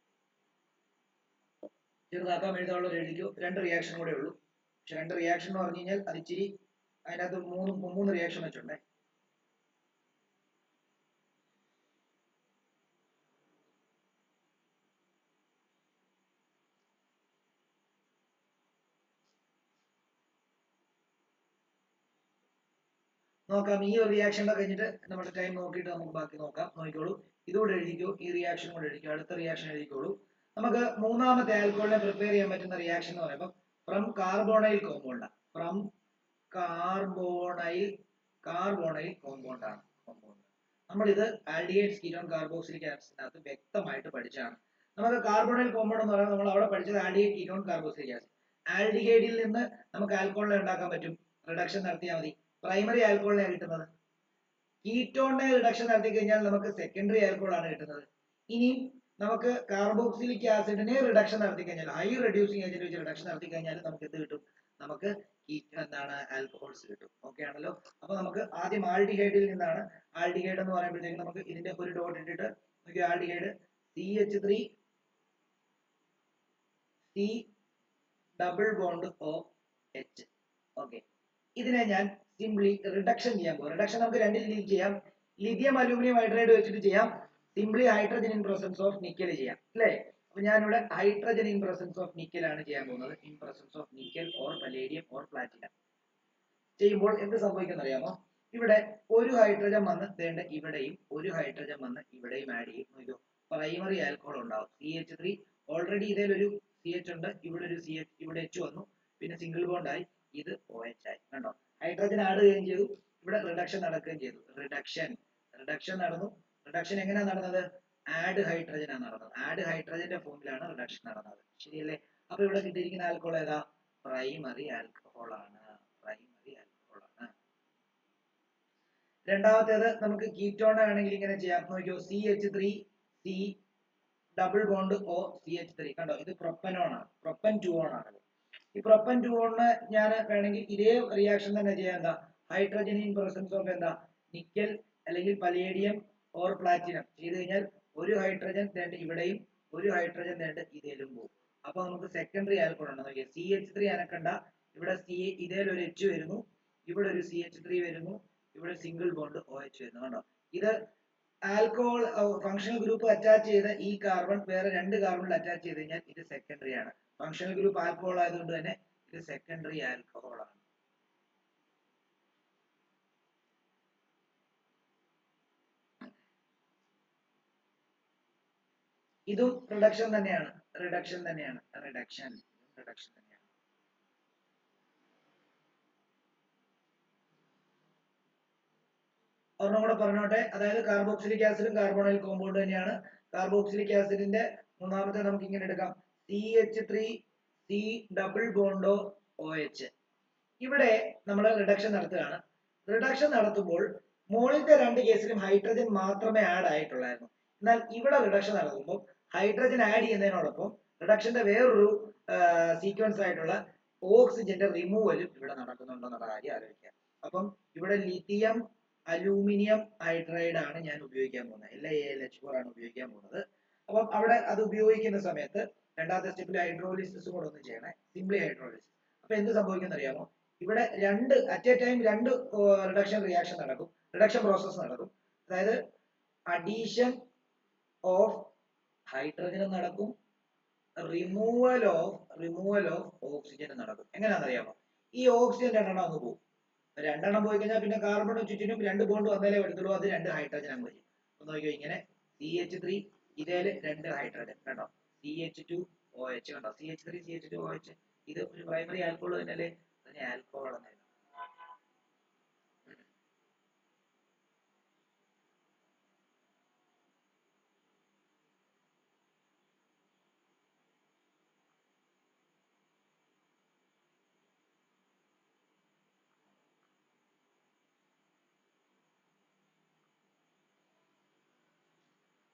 ചെറുതാക്കാൻ എഴുതാനുള്ള എഴുതിക്കോ. 2 റിയാക്ഷൻ കൂടെ ഉള്ളൂ. പക്ഷെ 2 റിയാക്ഷൻ എന്ന് പറഞ്ഞു കഴിഞ്ഞാൽ അത് ഇച്ചിരി അതിനകത്ത് 3 റിയാക്ഷൻ വെച്ചുണ്ടേ. നോക്കാം. ഈ ഒരു റിയാക്ഷൻ കഴിഞ്ഞിട്ട് നമ്മുടെ ടൈം നോക്കിയിട്ട് നമുക്ക് ബാക്കി നോക്കാം. നോക്കിക്കോളൂ. ഇതുകൂടെ എഴുതിക്കോ. ഈ റിയാക്ഷൻ കൂടെ എഴുതിക്കോ. അടുത്ത റിയാക്ഷൻ എഴുതിക്കോളൂ. നമുക്ക് മൂന്നാമത്തെ ആൽക്കഹോളിനെ പ്രിപ്പയർ ചെയ്യാൻ പറ്റുന്ന റിയാക്ഷൻ എന്ന് പറയുമ്പോൾ from carbonyl compound. From carbonyl compound ആണ്. നമ്മൾ ഇത് ആൽഡിഹൈഡ്സ് കീറ്റോൺ കാർബോക്സിലിക് ആസിഡിനകത്ത് വ്യക്തമായിട്ട് പഠിച്ചാണ്. നമുക്ക് കാർബോണൈൽ കോമ്പൗണ്ട് എന്ന് പറയുന്നത് നമ്മൾ അവിടെ പഠിച്ചത് ആൽഡിഹൈഡ് കീറ്റോൺ കാർബോക്സിലിക് ആസിഡ്. ആൽഡിഹൈഡിൽ നിന്ന് നമുക്ക് ആൽക്കഹോളിനെ ഉണ്ടാക്കാൻ പറ്റും. റിഡക്ഷൻ നടത്തിയാൽ മതി. പ്രൈമറി ആൽക്കഹോളിനെ കിട്ടുന്നത്. കീറ്റോണിനെ റിഡക്ഷൻ നടത്തി കഴിഞ്ഞാൽ നമുക്ക് സെക്കൻഡറി ആൽക്കഹോൾ ആണ് കിട്ടുന്നത്. ഇനി നമുക്ക് കാർബോക്സിലിക് ആസിഡിനെ റിഡക്ഷൻ നടത്തി കഴിഞ്ഞാൽ ഹൈ റെഡ്യൂസിങ് ഏജന്റ് വെച്ച് റിഡക്ഷൻ നടത്തി കഴിഞ്ഞാൽ നമുക്ക് എന്ത് കിട്ടും? നമുക്ക് എന്താണ് ആൽക്കഹോൾസ് കിട്ടും. ഓക്കെ ആണല്ലോ? അപ്പൊ നമുക്ക് ആദ്യം ആൽഡിഹൈഡിൽ നിന്നാണ്. ആൽഡിഹൈഡ് എന്ന് പറയുമ്പോഴത്തേക്ക് നമുക്ക് ഇതിന്റെ ഒരു ഡോട്ട് ഇട്ടിട്ട് aldehyde CH3 C double bond OH. Okay, ഇതിനെ ഞാൻ സിംപ്ലി റിഡക്ഷൻ ചെയ്യാൻ പോകും. റിഡക്ഷൻ നമുക്ക് 2 രീതിയിൽ ചെയ്യാം. ലിഥിയം അലൂമിനിയം ഹൈഡ്രൈഡ് വെച്ചിട്ട് ചെയ്യാം. Simply hydrogen in presence of nickel ചെയ്യാം, അല്ലേ? അപ്പൊ ഞാനിവിടെ hydrogen in presence of nickel ആണ് ചെയ്യാൻ പോകുന്നത്. In presence of nickel or palladium or platinum. ചെയ്യുമ്പോൾ എന്ത് സംഭവിക്കുന്ന അറിയാമോ? ഇവിടെ ഒരു ഹൈഡ്രജൻ വന്ന് വേണ്ട ഇവിടെയും ഒരു ഹൈഡ്രജൻ വന്ന് ഇവിടെയും ആഡ് ചെയ്യും. നോക്കിയോ, പ്രൈമറി ആൽക്കഹോൾ ഉണ്ടാവും. CH3 ഓൾറെഡി ഇതിലൊരു CH ഉണ്ട്, ഇവിടെ ഒരു CH, ഇവിടെ H വന്നു, പിന്നെ സിംഗിൾ ബോണ്ട് ആയി, ഇത് OH ആയി. കണ്ടോ, ഹൈഡ്രജൻ ആഡ് ചെയ്യുകയും ചെയ്തു, ഇവിടെ റിഡക്ഷൻ നടക്കുകയും ചെയ്തു. റിഡക്ഷൻ നടന്നു. റിഡക്ഷൻ എങ്ങനെയാണ് നടന്നത്? ആഡ് ഹൈഡ്രജൻ ആണ് നടന്നത്. ആഡ് ഹൈഡ്രജന്റെ ഫോമിലാണ് റിഡക്ഷൻ നടന്നത്. ശരിയല്ലേ? അപ്പൊ ഇവിടെ കിട്ടിയിരിക്കുന്ന ആൽക്കഹോൾ ഏതാ? പ്രൈമറി ആൽക്കഹോൾ ആണ്. പ്രൈമറി ആൽക്കഹോൾ ആണ്. രണ്ടാമത്തേത് നമുക്ക് കീറ്റോൺ ആണെങ്കിൽ ഇങ്ങനെ ചെയ്യാം. നോക്കിയോ, CH3 C double bond O CH3. കണ്ടോ, ഇത് പ്രൊപ്പനോൺ ആണ്, പ്രൊപ്പൻ 2 ആണ്. ഈ പ്രൊപ്പൻ 2 ഞാൻ വേണമെങ്കിൽ ഇതേ റിയാക്ഷൻ തന്നെ ചെയ്യാം. എന്താ? ഹൈഡ്രജൻ ഇൻ പ്രസൻസ് ഓഫ് എന്താ, നിക്കൽ അല്ലെങ്കിൽ പലേഡിയം ഓർ പ്ലാറ്റിനം ചെയ്ത് കഴിഞ്ഞാൽ ഒരു ഹൈഡ്രജൻ വേണ്ട ഇവിടെയും ഒരു ഹൈഡ്രജൻ വേണ്ട ഇതിലും പോകും. അപ്പൊ നമുക്ക് സെക്കൻഡറി ആൽക്കഹോൾ ഉണ്ട്. നോക്കിയാൽ CH3 അനക്കണ്ട, ഇവിടെ ഇതേലൊരു H വരുന്നു, ഇവിടെ ഒരു CH3 വരുന്നു, ഇവിടെ സിംഗിൾ ബോണ്ട് OH വരുന്നു. കണ്ടോ, ഇത് ആൽക്കഹോൾ ഫങ്ഷണൽ ഗ്രൂപ്പ് അറ്റാച്ച് ചെയ്ത ഈ കാർബൺ വേറെ രണ്ട് കാർബണിൽ അറ്റാച്ച് ചെയ്ത് കഴിഞ്ഞാൽ ഇത് സെക്കൻഡറി ആണ്. ഫങ്ഷണൽ ഗ്രൂപ്പ് ആൽക്കഹോൾ ആയതുകൊണ്ട് തന്നെ ഇത് സെക്കൻഡറി ആൽക്കഹോൾ ആണ്. ഇതും റിഡക്ഷൻ തന്നെയാണ്. റിഡക്ഷൻ തന്നെയാണ്. റിഡക്ഷൻ തന്നെയാണ്. ഒരെണ്ണം കൂടെ പറഞ്ഞോട്ടെ. അതായത് കാർബോക്സിലിക് ആസിഡും കാർബോണൈൽ കോമ്പൗണ്ട് തന്നെയാണ്. കാർബോക്സിലിക് ആസിഡിന്റെ മൂന്നാമത്തെ നമുക്ക് ഇങ്ങനെ എടുക്കാം, CH3 C ഡബിൾ ബോണ്ടോ OH. ഇവിടെ നമ്മൾ റിഡക്ഷൻ നടത്തുകയാണ്. റിഡക്ഷൻ നടത്തുമ്പോൾ മുകളിലത്തെ രണ്ട് കേസിലും ഹൈഡ്രജൻ മാത്രമേ ആഡ് ആയിട്ടുള്ളായിരുന്നു. എന്നാൽ ഇവിടെ റിഡക്ഷൻ നടത്തുമ്പോൾ ഹൈഡ്രജൻ ആഡ് ചെയ്യുന്നതിനോടൊപ്പം റിഡക്ഷന്റെ വേറൊരു സീക്വൻസ് ആയിട്ടുള്ള ഓക്സിജന്റെ റിമൂവലും ഇവിടെ നടക്കുന്നുണ്ടെന്നുള്ള കാര്യം ആലോചിക്കുക. അപ്പം ഇവിടെ ലിഥിയം അലൂമിനിയം ഹൈഡ്രൈഡ് ആണ് ഞാൻ ഉപയോഗിക്കാൻ പോകുന്നത്. LaAlH4 ആണ് ഉപയോഗിക്കാൻ പോകുന്നത്. അപ്പം അവിടെ അത് ഉപയോഗിക്കുന്ന സമയത്ത് രണ്ടാമത്തെ സ്റ്റെപ്പിൽ ഹൈഡ്രോളിസിസ് കൂടെ ഒന്ന് ചെയ്യണേ, സിംപ്ലി ഹൈഡ്രോളിസിസ്. അപ്പൊ എന്ത് സംഭവിക്കുന്ന അറിയാമോ? ഇവിടെ രണ്ട് അറ്റ് എ ടൈം രണ്ട് റിഡക്ഷൻ റിയാക്ഷൻ നടക്കും, റിഡക്ഷൻ പ്രോസസ് നടക്കും. അതായത് അഡീഷൻ ഓഫ് ഹൈഡ്രജനും നടക്കും, റിമൂവൽ ഓഫ് ഓക്സിജനും നടക്കും. എങ്ങനെയാണെന്നറിയാമോ? ഈ ഓക്സിജൻ രണ്ടെണ്ണം അങ്ങ് പോകും. രണ്ടെണ്ണം പോയി കഴിഞ്ഞാൽ പിന്നെ കാർബൺ ചുറ്റിനും രണ്ട് ബോണ്ട് വന്നാലേ വരത്തുള്ളൂ. അത് രണ്ട് ഹൈഡ്രജൻ അങ്ങ് വരും. ഒന്ന് നോക്കിയോ, ഇങ്ങനെ CH3 ഇതേല് രണ്ട് ഹൈഡ്രജൻ കണ്ടോ, CH2OH കണ്ടോ, CH3 CH2OH. ഇത് ഒരു പ്രൈമറി ആൽക്കഹോൾ തന്നെയല്ലേ, അതിനെ ആൽക്കഹോൾ എന്ന്.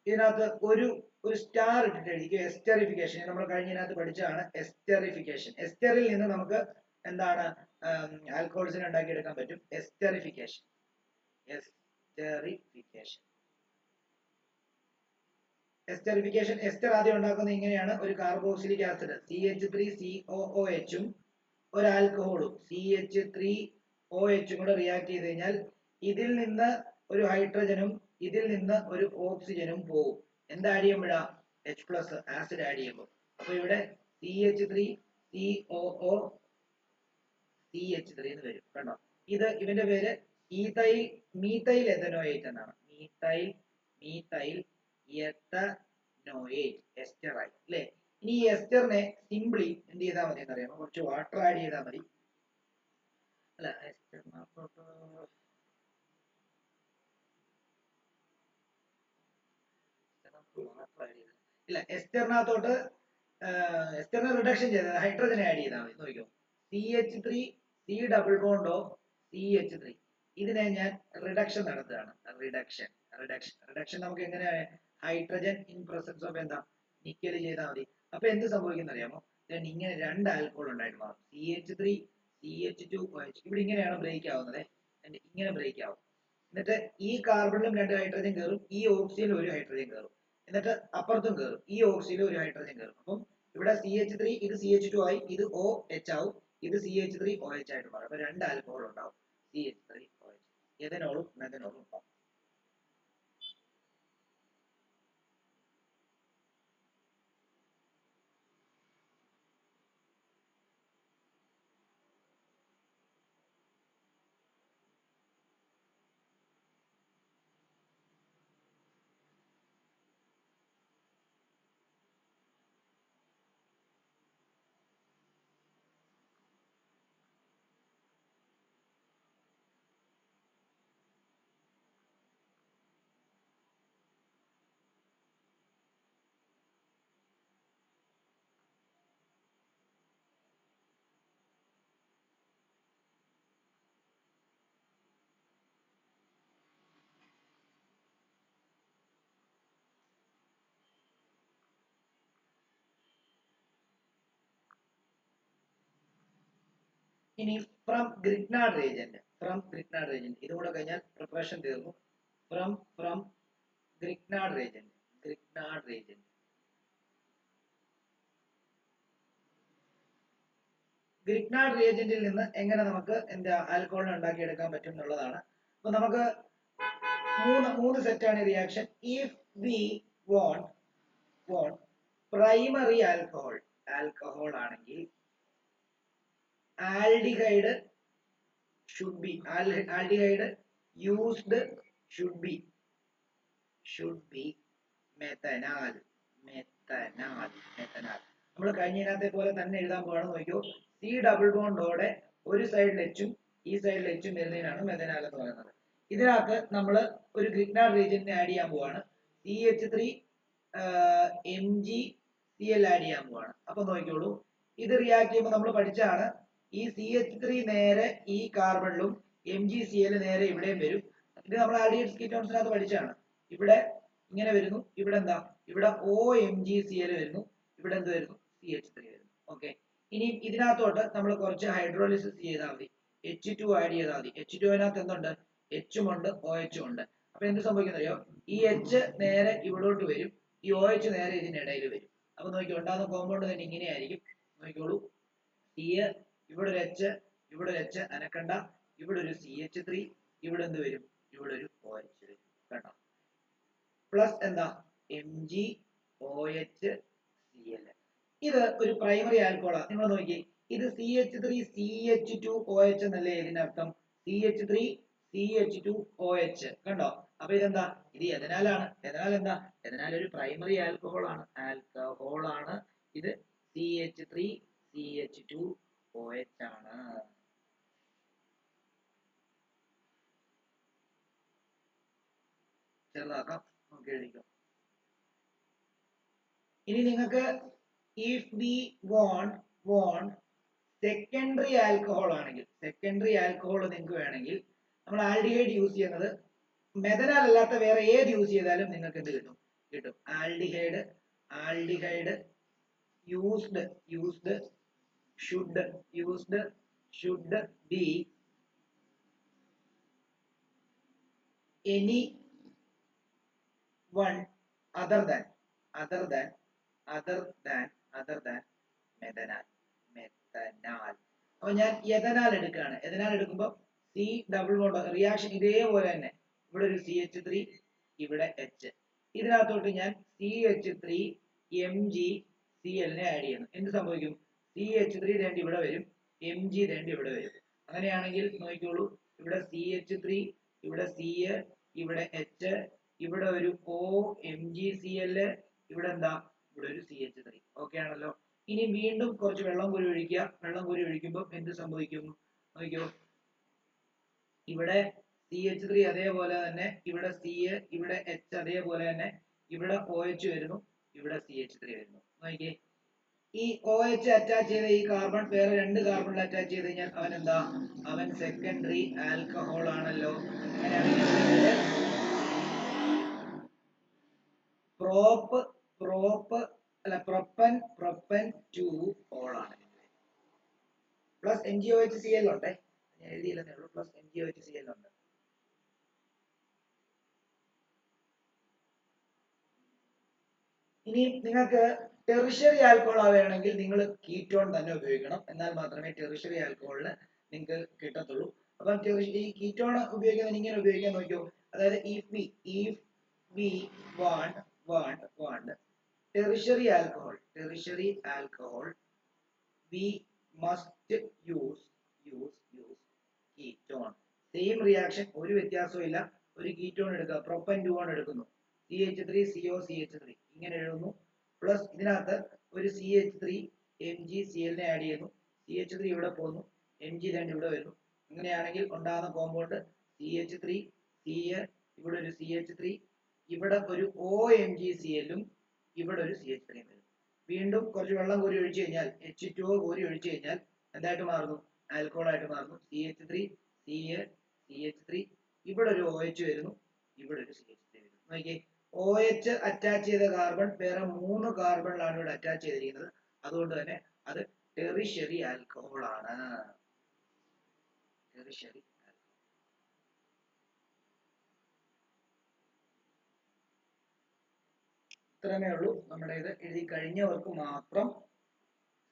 ഇതിനകത്ത് ഒരു സ്റ്റാർ ഇട്ടിട്ട് എഴുതിക്കുക, എസ്റ്ററിഫിക്കേഷൻ. നമ്മൾ കഴിഞ്ഞതിനകത്ത് പഠിച്ചതാണ് എസ്റ്ററിഫിക്കേഷൻ. എസ്റ്ററിൽ നിന്ന് നമുക്ക് എന്താണ് ആൽക്കഹോൾസിനെ ഉണ്ടാക്കിയെടുക്കാൻ പറ്റും. എസ്റ്ററിഫിക്കേഷൻ. എസ്റ്ററിഫിക്കേഷൻ. എസ്റ്റർ ആദ്യം ഉണ്ടാക്കുന്നത് ഇങ്ങനെയാണ്. ഒരു കാർബോക്സിലിക് ആസിഡ് CH3COOH ഉം ഒരു ആൽക്കഹോളും CH3OH കൂടെ റിയാക്ട് ചെയ്ത് കഴിഞ്ഞാൽ ഇതിൽ നിന്ന് ഒരു ഹൈഡ്രജനും ഇതിൽ നിന്ന് ഒരു ഓക്സിജനും പോകും. എന്ത് ആഡ് ചെയ്യുമ്പോഴാ? H+ ആസിഡ് ആഡ് ചെയ്യുമ്പോൾ. അപ്പൊ ഇവിടെ CH3COO CH3 എന്ന് വരും. കണ്ടോ, ഇത് ഇവന്റെ പേര് മീഥൈൽ എഥനോയേറ്റ് എന്നാണ്. മീഥൈൽ എഥനോയേറ്റ് എസ്റ്റർ ആയി അല്ലേ. ഇനി ഈ എസ്റ്ററിനെ സിംപ്ലി എന്ത് ചെയ്താൽ മതി എന്നറിയാമോ? കുറച്ച് വാട്ടർ ആഡ് ചെയ്താൽ മതി. അല്ല, എസ്റ്ററിനകത്തോട്ട് ഇല്ല, എസ്റ്ററിനകത്തോട്ട് എസ്റ്ററിനെ റിഡക്ഷൻ ചെയ്തത് ഹൈഡ്രജൻ ആഡ് ചെയ്താൽ മതി. നോക്കിക്കോ, CH3 C ഡബിൾ ബോണ്ടോ CH3. ഇതിനെ ഞാൻ റിഡക്ഷൻ നടത്തുകയാണ്. റിഡക്ഷൻ നമുക്ക് എങ്ങനെയാണ്? ഹൈഡ്രജൻ ഇൻ പ്രസൻസ് ഓഫ് എന്താ, നിക്കൽ ചെയ്താൽ മതി. അപ്പൊ എന്ത് സംഭവിക്കുന്ന അറിയാമോ? ഇങ്ങനെ രണ്ട് ആൽക്കഹോൾ ഉണ്ടായിട്ട് മാറും. CH3 CH2OH. ഇവിടെ ഇങ്ങനെയാണ് ബ്രേക്ക് ആവുന്നത്. ഇങ്ങനെ ബ്രേക്ക് ആവും. എന്നിട്ട് ഈ കാർബണിലും രണ്ട് ഹൈഡ്രജൻ കയറും, ഈ ഓക്സിജനിലും ഒരു ഹൈഡ്രജൻ കയറും, എന്നിട്ട് അപ്പുറത്തും കയറും, ഈ ഓക്സിജനിലും ഒരു ഹൈഡ്രജൻ കയറും. അപ്പം ഇവിടെ CH3 ഇത് CH2 ആയി, ഇത് OH ആവും, ഇത് CH3OH ആയിട്ട് മാറും. അപ്പൊ രണ്ട് ആൽക്കഹോൾ ഉണ്ടാവും, CH3OH. എഥനോളും മെഥനോളും ഉണ്ടാവും. ഇനി ഫ്രം ഗ്രിഗ്നാർഡ് റീജന്റ്, ഇതുകൂടെ കഴിഞ്ഞാൽ പ്രിപ്പറേഷൻ തീർന്നു. ഫ്രം ഗ്രിഗ്നാർഡ് റീജന്റ്, ഗ്രിഗ്നാർഡ് റിയേജന്റിൽ നിന്ന് എങ്ങനെ നമുക്ക് എന്താ ആൽക്കഹോളിനെ ഉണ്ടാക്കിയെടുക്കാൻ പറ്റും എന്നുള്ളതാണ്. അപ്പൊ നമുക്ക് മൂന്ന് സെറ്റാണ് reaction. If we want primary alcohol ആണെങ്കിൽ aldehyde should be aldehyde used should be methanol. നമ്മൾ കഴിഞ്ഞതിനകത്തെ പോലെ തന്നെ എഴുതാൻ പോവാണ്. നോക്കിയോ, സി ഡബിൾ ബോണ്ടോടെ ഒരു സൈഡിൽ എച്ചും ഈ സൈഡിൽ എച്ചും വരുന്നതിനാണ് മെഥനാൽ എന്ന് പറയുന്നത്. ഇതിനകത്ത് നമ്മൾ ഒരു ഗ്രിഗ്നാർഡ് റീജന്റിനെ ആഡ് ചെയ്യാൻ പോവാണ്. CH3 MgCl ആഡ് ചെയ്യാൻ പോവാണ്. അപ്പൊ നോക്കിയോളൂ, ഇത് റിയാക്ട് ചെയ്യുമ്പോൾ നമ്മൾ പഠിച്ചാണ് ഈ CH3 നേരെ ഈ കാർബണിലും MgCl നേരെ ഇവിടെയും വരും. ഇത് നമ്മൾ ആൽഡിഹൈഡ് കീറ്റോൺസിനകത്ത് പഠിച്ചാണ്. ഇവിടെ ഇങ്ങനെ വരുന്നു, ഇവിടെ എന്താ, ഇവിടെ OMgCl വരുന്നു, ഇവിടെ എന്ത് വരുന്നു, CH3 വരുന്നു. ഓക്കെ, ഇനി ഇതിനകത്തോട്ട് നമ്മൾ കുറച്ച് ഹൈഡ്രോളിസിസ് ചെയ്താൽ മതി. H2 ആഡ് ചെയ്താൽ മതി. H2വിനകത്ത് എന്തുണ്ട്, എച്ചും ഉണ്ട് OH ഉണ്ട്. അപ്പൊ എന്ത് സംഭവിക്കുന്നറിയോ, ഈ H നേരെ ഇവിടോട്ട് വരും, ഈ OH നേരെ ഇതിനിടയിൽ വരും. അപ്പൊ നോക്കി, ഉണ്ടാകുന്ന കോമ്പൗണ്ട് തന്നെ ഇങ്ങനെയായിരിക്കും. നോക്കിക്കോളൂ, ഇവിടെ ഒരു H, ഇവിടെ ഒരു H അനക്കണ്ട, ഇവിടെ ഒരു CH3, ഇവിടെ എന്ത് വരും, ഇവിടെ ഒരു OH വരും. കണ്ടോ, പ്ലസ് എന്താ MgOHCl. ഇത് ഒരു പ്രൈമറി ആൽക്കഹോളാണ്. നിങ്ങൾ നോക്കി, ഇത് CH3CH2OH എന്നല്ലേ ഇതിനർത്ഥം, CH3CH2OH. കണ്ടോ, അപ്പൊ ഇതെന്താ, ഇത് എഥനാലാണ്. എഥനാൽ എന്താ, എഥനാൽ ഒരു പ്രൈമറി ആൽക്കഹോൾ ആണ്. ഇത് CH3CH2OH ആണ്. ചെറുതാക്കാം, നമുക്ക് എഴുതിക്കാം. ഇനി നിങ്ങൾക്ക് if we want secondary alcohol ആണെങ്കിൽ, നിങ്ങൾക്ക് വേണമെങ്കിൽ നമ്മൾ ആൽഡിഹൈഡ് യൂസ് ചെയ്യുന്നത് മെഥനാൽ അല്ലാത്ത വേറെ ഏത് യൂസ് ചെയ്താലും നിങ്ങൾക്ക് എന്ത് കിട്ടും, aldehyde used should be any one other than methanol. അപ്പൊ ഞാൻ എഥനാൽ എടുക്കുകയാണ്. എഥനാൽ എടുക്കുമ്പോൾ സി ഡബിൾ ബോണ്ട് റിയാക്ഷൻ ഇതേപോലെ തന്നെ, ഇവിടെ ഒരു CH3, ഇവിടെ H. ഇതിനകത്തോട്ട് ഞാൻ CH3 MgCl ആഡ് ചെയ്യുന്നു. എന്ത് സംഭവിക്കും, CH3 രണ്ട് ഇവിടെ വരും, Mg രണ്ട് ഇവിടെ വരും. അങ്ങനെയാണെങ്കിൽ നോക്കിക്കോളൂ, ഇവിടെ CH3, ഇവിടെ Cl, ഇവിടെ H, ഇവിടെ ഒരു OMgCl, ഇവിടെ എന്താ, ഇവിടെ ഒരു CH3. ഓക്കെ ആണല്ലോ. ഇനി വീണ്ടും കുറച്ച് വെള്ളം കൂടി ഒഴിക്കുക. വെള്ളം കൂടി ഒഴിക്കുമ്പോൾ എന്ത് സംഭവിക്കും, നോക്കിയോ, ഇവിടെ CH3 അതേപോലെ തന്നെ, ഇവിടെ Cl, ഇവിടെ H അതേപോലെ തന്നെ, ഇവിടെ OH വരുന്നു, ഇവിടെ CH3 വരുന്നു. നോക്കിയേ, ഈ OH അറ്റാച്ച് ചെയ്ത ഈ കാർബൺ വേറെ രണ്ട് കാർബണിൽ അറ്റാച്ച് ചെയ്ത് കഴിഞ്ഞാൽ അവൻ എന്താ, അവൻ സെക്കൻഡറി ആൽക്കഹോൾ ആണല്ലോ. പ്രൊപ്പൻ 2 ഓൾ ആണ്. പ്ലസ് MgOHCl ഉണ്ട്, ഞാൻ എഴുതിയില്ലെന്നേ ഉള്ളൂ, പ്ലസ് MgOHCl ഉണ്ട്. ഇനി നിങ്ങൾക്ക് ടെറിഷറി ആൽക്കഹോൾ ആവുകയാണെങ്കിൽ നിങ്ങൾ കീറ്റോൺ തന്നെ ഉപയോഗിക്കണം. എന്നാൽ മാത്രമേ ടെറിഷറി ആൽക്കഹോളിന് നിങ്ങൾക്ക് കിട്ടത്തുള്ളൂ. അപ്പം ഈ കീറ്റോൺ ഉപയോഗിക്കുന്നത് ഇങ്ങനെ ഉപയോഗിക്കാൻ നോക്കിയോ. അതായത് if we want tertiary alcohol we must use ketone. Same reaction, ഒരു വ്യത്യാസവും ഇല്ല. ഒരു കീറ്റോൺ എടുക്കുക, പ്രൊപ്പൻ 2 ആണ് എടുക്കുന്നു, CH3CO CH3 ഇങ്ങനെ എഴുതുന്നു, പ്ലസ് ഇതിനകത്ത് ഒരു CH3 MgCl നെ ആഡ് ചെയ്യുന്നു, CH3 ഇവിടെ പോകുന്നു, Mg രണ്ട് ഇവിടെ വരുന്നു. അങ്ങനെയാണെങ്കിൽ ഉണ്ടാകുന്ന കോമ്പൗണ്ട് CH3 Cl, ഇവിടെ ഒരു CH3, ഇവിടെ ഒരു OMgCl ഉം ഇവിടെ ഒരു CH3 വരും. വീണ്ടും കുറച്ച് വെള്ളം കോരി ഒഴിച്ചു കഴിഞ്ഞാൽ, H2O കോരി ഒഴിച്ചു കഴിഞ്ഞാൽ എന്തായിട്ട് മാറുന്നു, ആൽക്കഹോൾ ആയിട്ട് മാറുന്നു. CH3 Cl CH3, ഇവിടെ ഒരു OH വരുന്നു, ഇവിടെ ഒരു CH3 വരുന്നു. നോക്കിയേ, OH അറ്റാച്ച് ചെയ്ത കാർബൺ വേറെ 3 കാർബണിലാണ് ഇവിടെ അറ്റാച്ച് ചെയ്തിരിക്കുന്നത്. അതുകൊണ്ട് തന്നെ അത് ടെറിഷറി ആൽക്കഹോൾ ആണ്. tertiary. ഇത്രമേ ഉള്ളൂ നമ്മുടെ ഇത്. എഴുതി കഴിഞ്ഞവർക്ക് മാത്രം,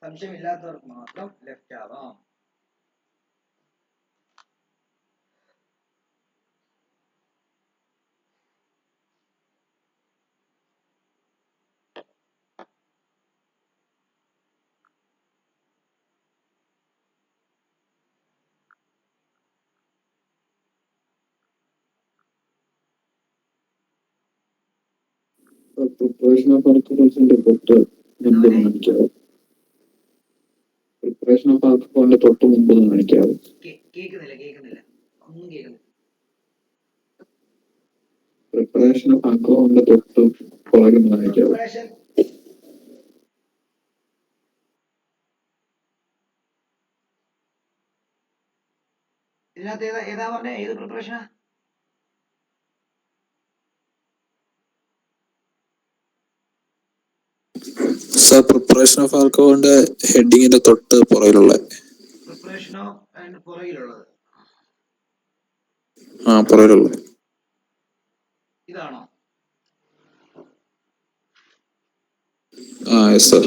സംശയമില്ലാത്തവർക്ക് മാത്രം ലെഫ്റ്റ് ആവാം. പ്രിപ്പറേഷൻ ഓഫ് ആൽക്കഹോൾസിന്റെ തൊട്ട് മുമ്പ് കാണിക്കാവും. പ്രിപ്പറേഷൻ ഓഫ് ആൽക്കഹോളിന്റെ തൊട്ട് മുമ്പ് കാണിക്കാവും. കേൾക്കുന്നില്ല ഒന്നും കേൾക്കുന്നില്ല. പ്രിപ്പറേഷൻ ഓഫ് ആൽക്കഹോളിന്റെ തൊട്ട് പുറകെ കാണിക്കാവും. ഇതിനകത്ത് ഏതാ പറഞ്ഞ? ഏത് പ്രിപ്പറേഷനാ? സർ, പ്രിപ്പറേഷൻ ഓഫ് ആൽക്കഹോളിന്റെ ഹെഡിങ്ങിന്റെ തൊട്ട് പുറകിലുള്ള. Preparation of പുറകിലുള്ളത്. പുറകിലുള്ളത് ഇതാണോ? Yes sir.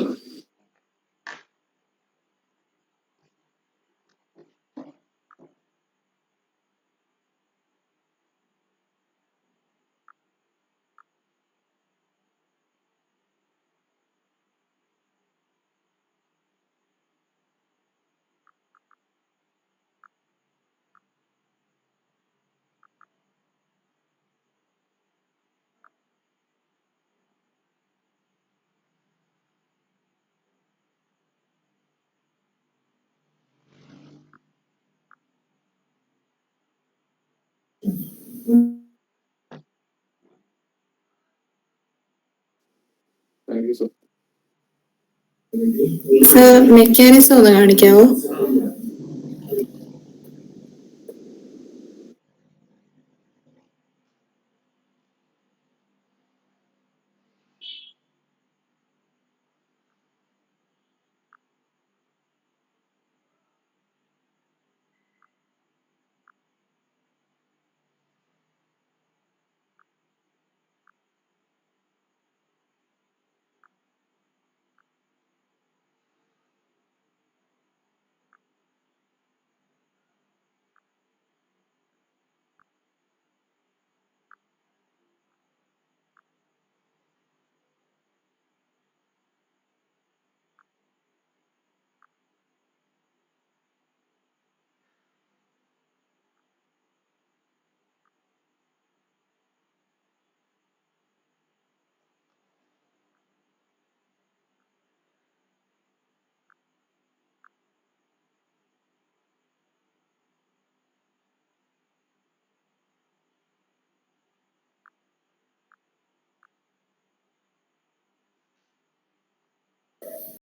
സർ, മെക്കാനിസം ഒന്ന് കാണിക്കാവോ?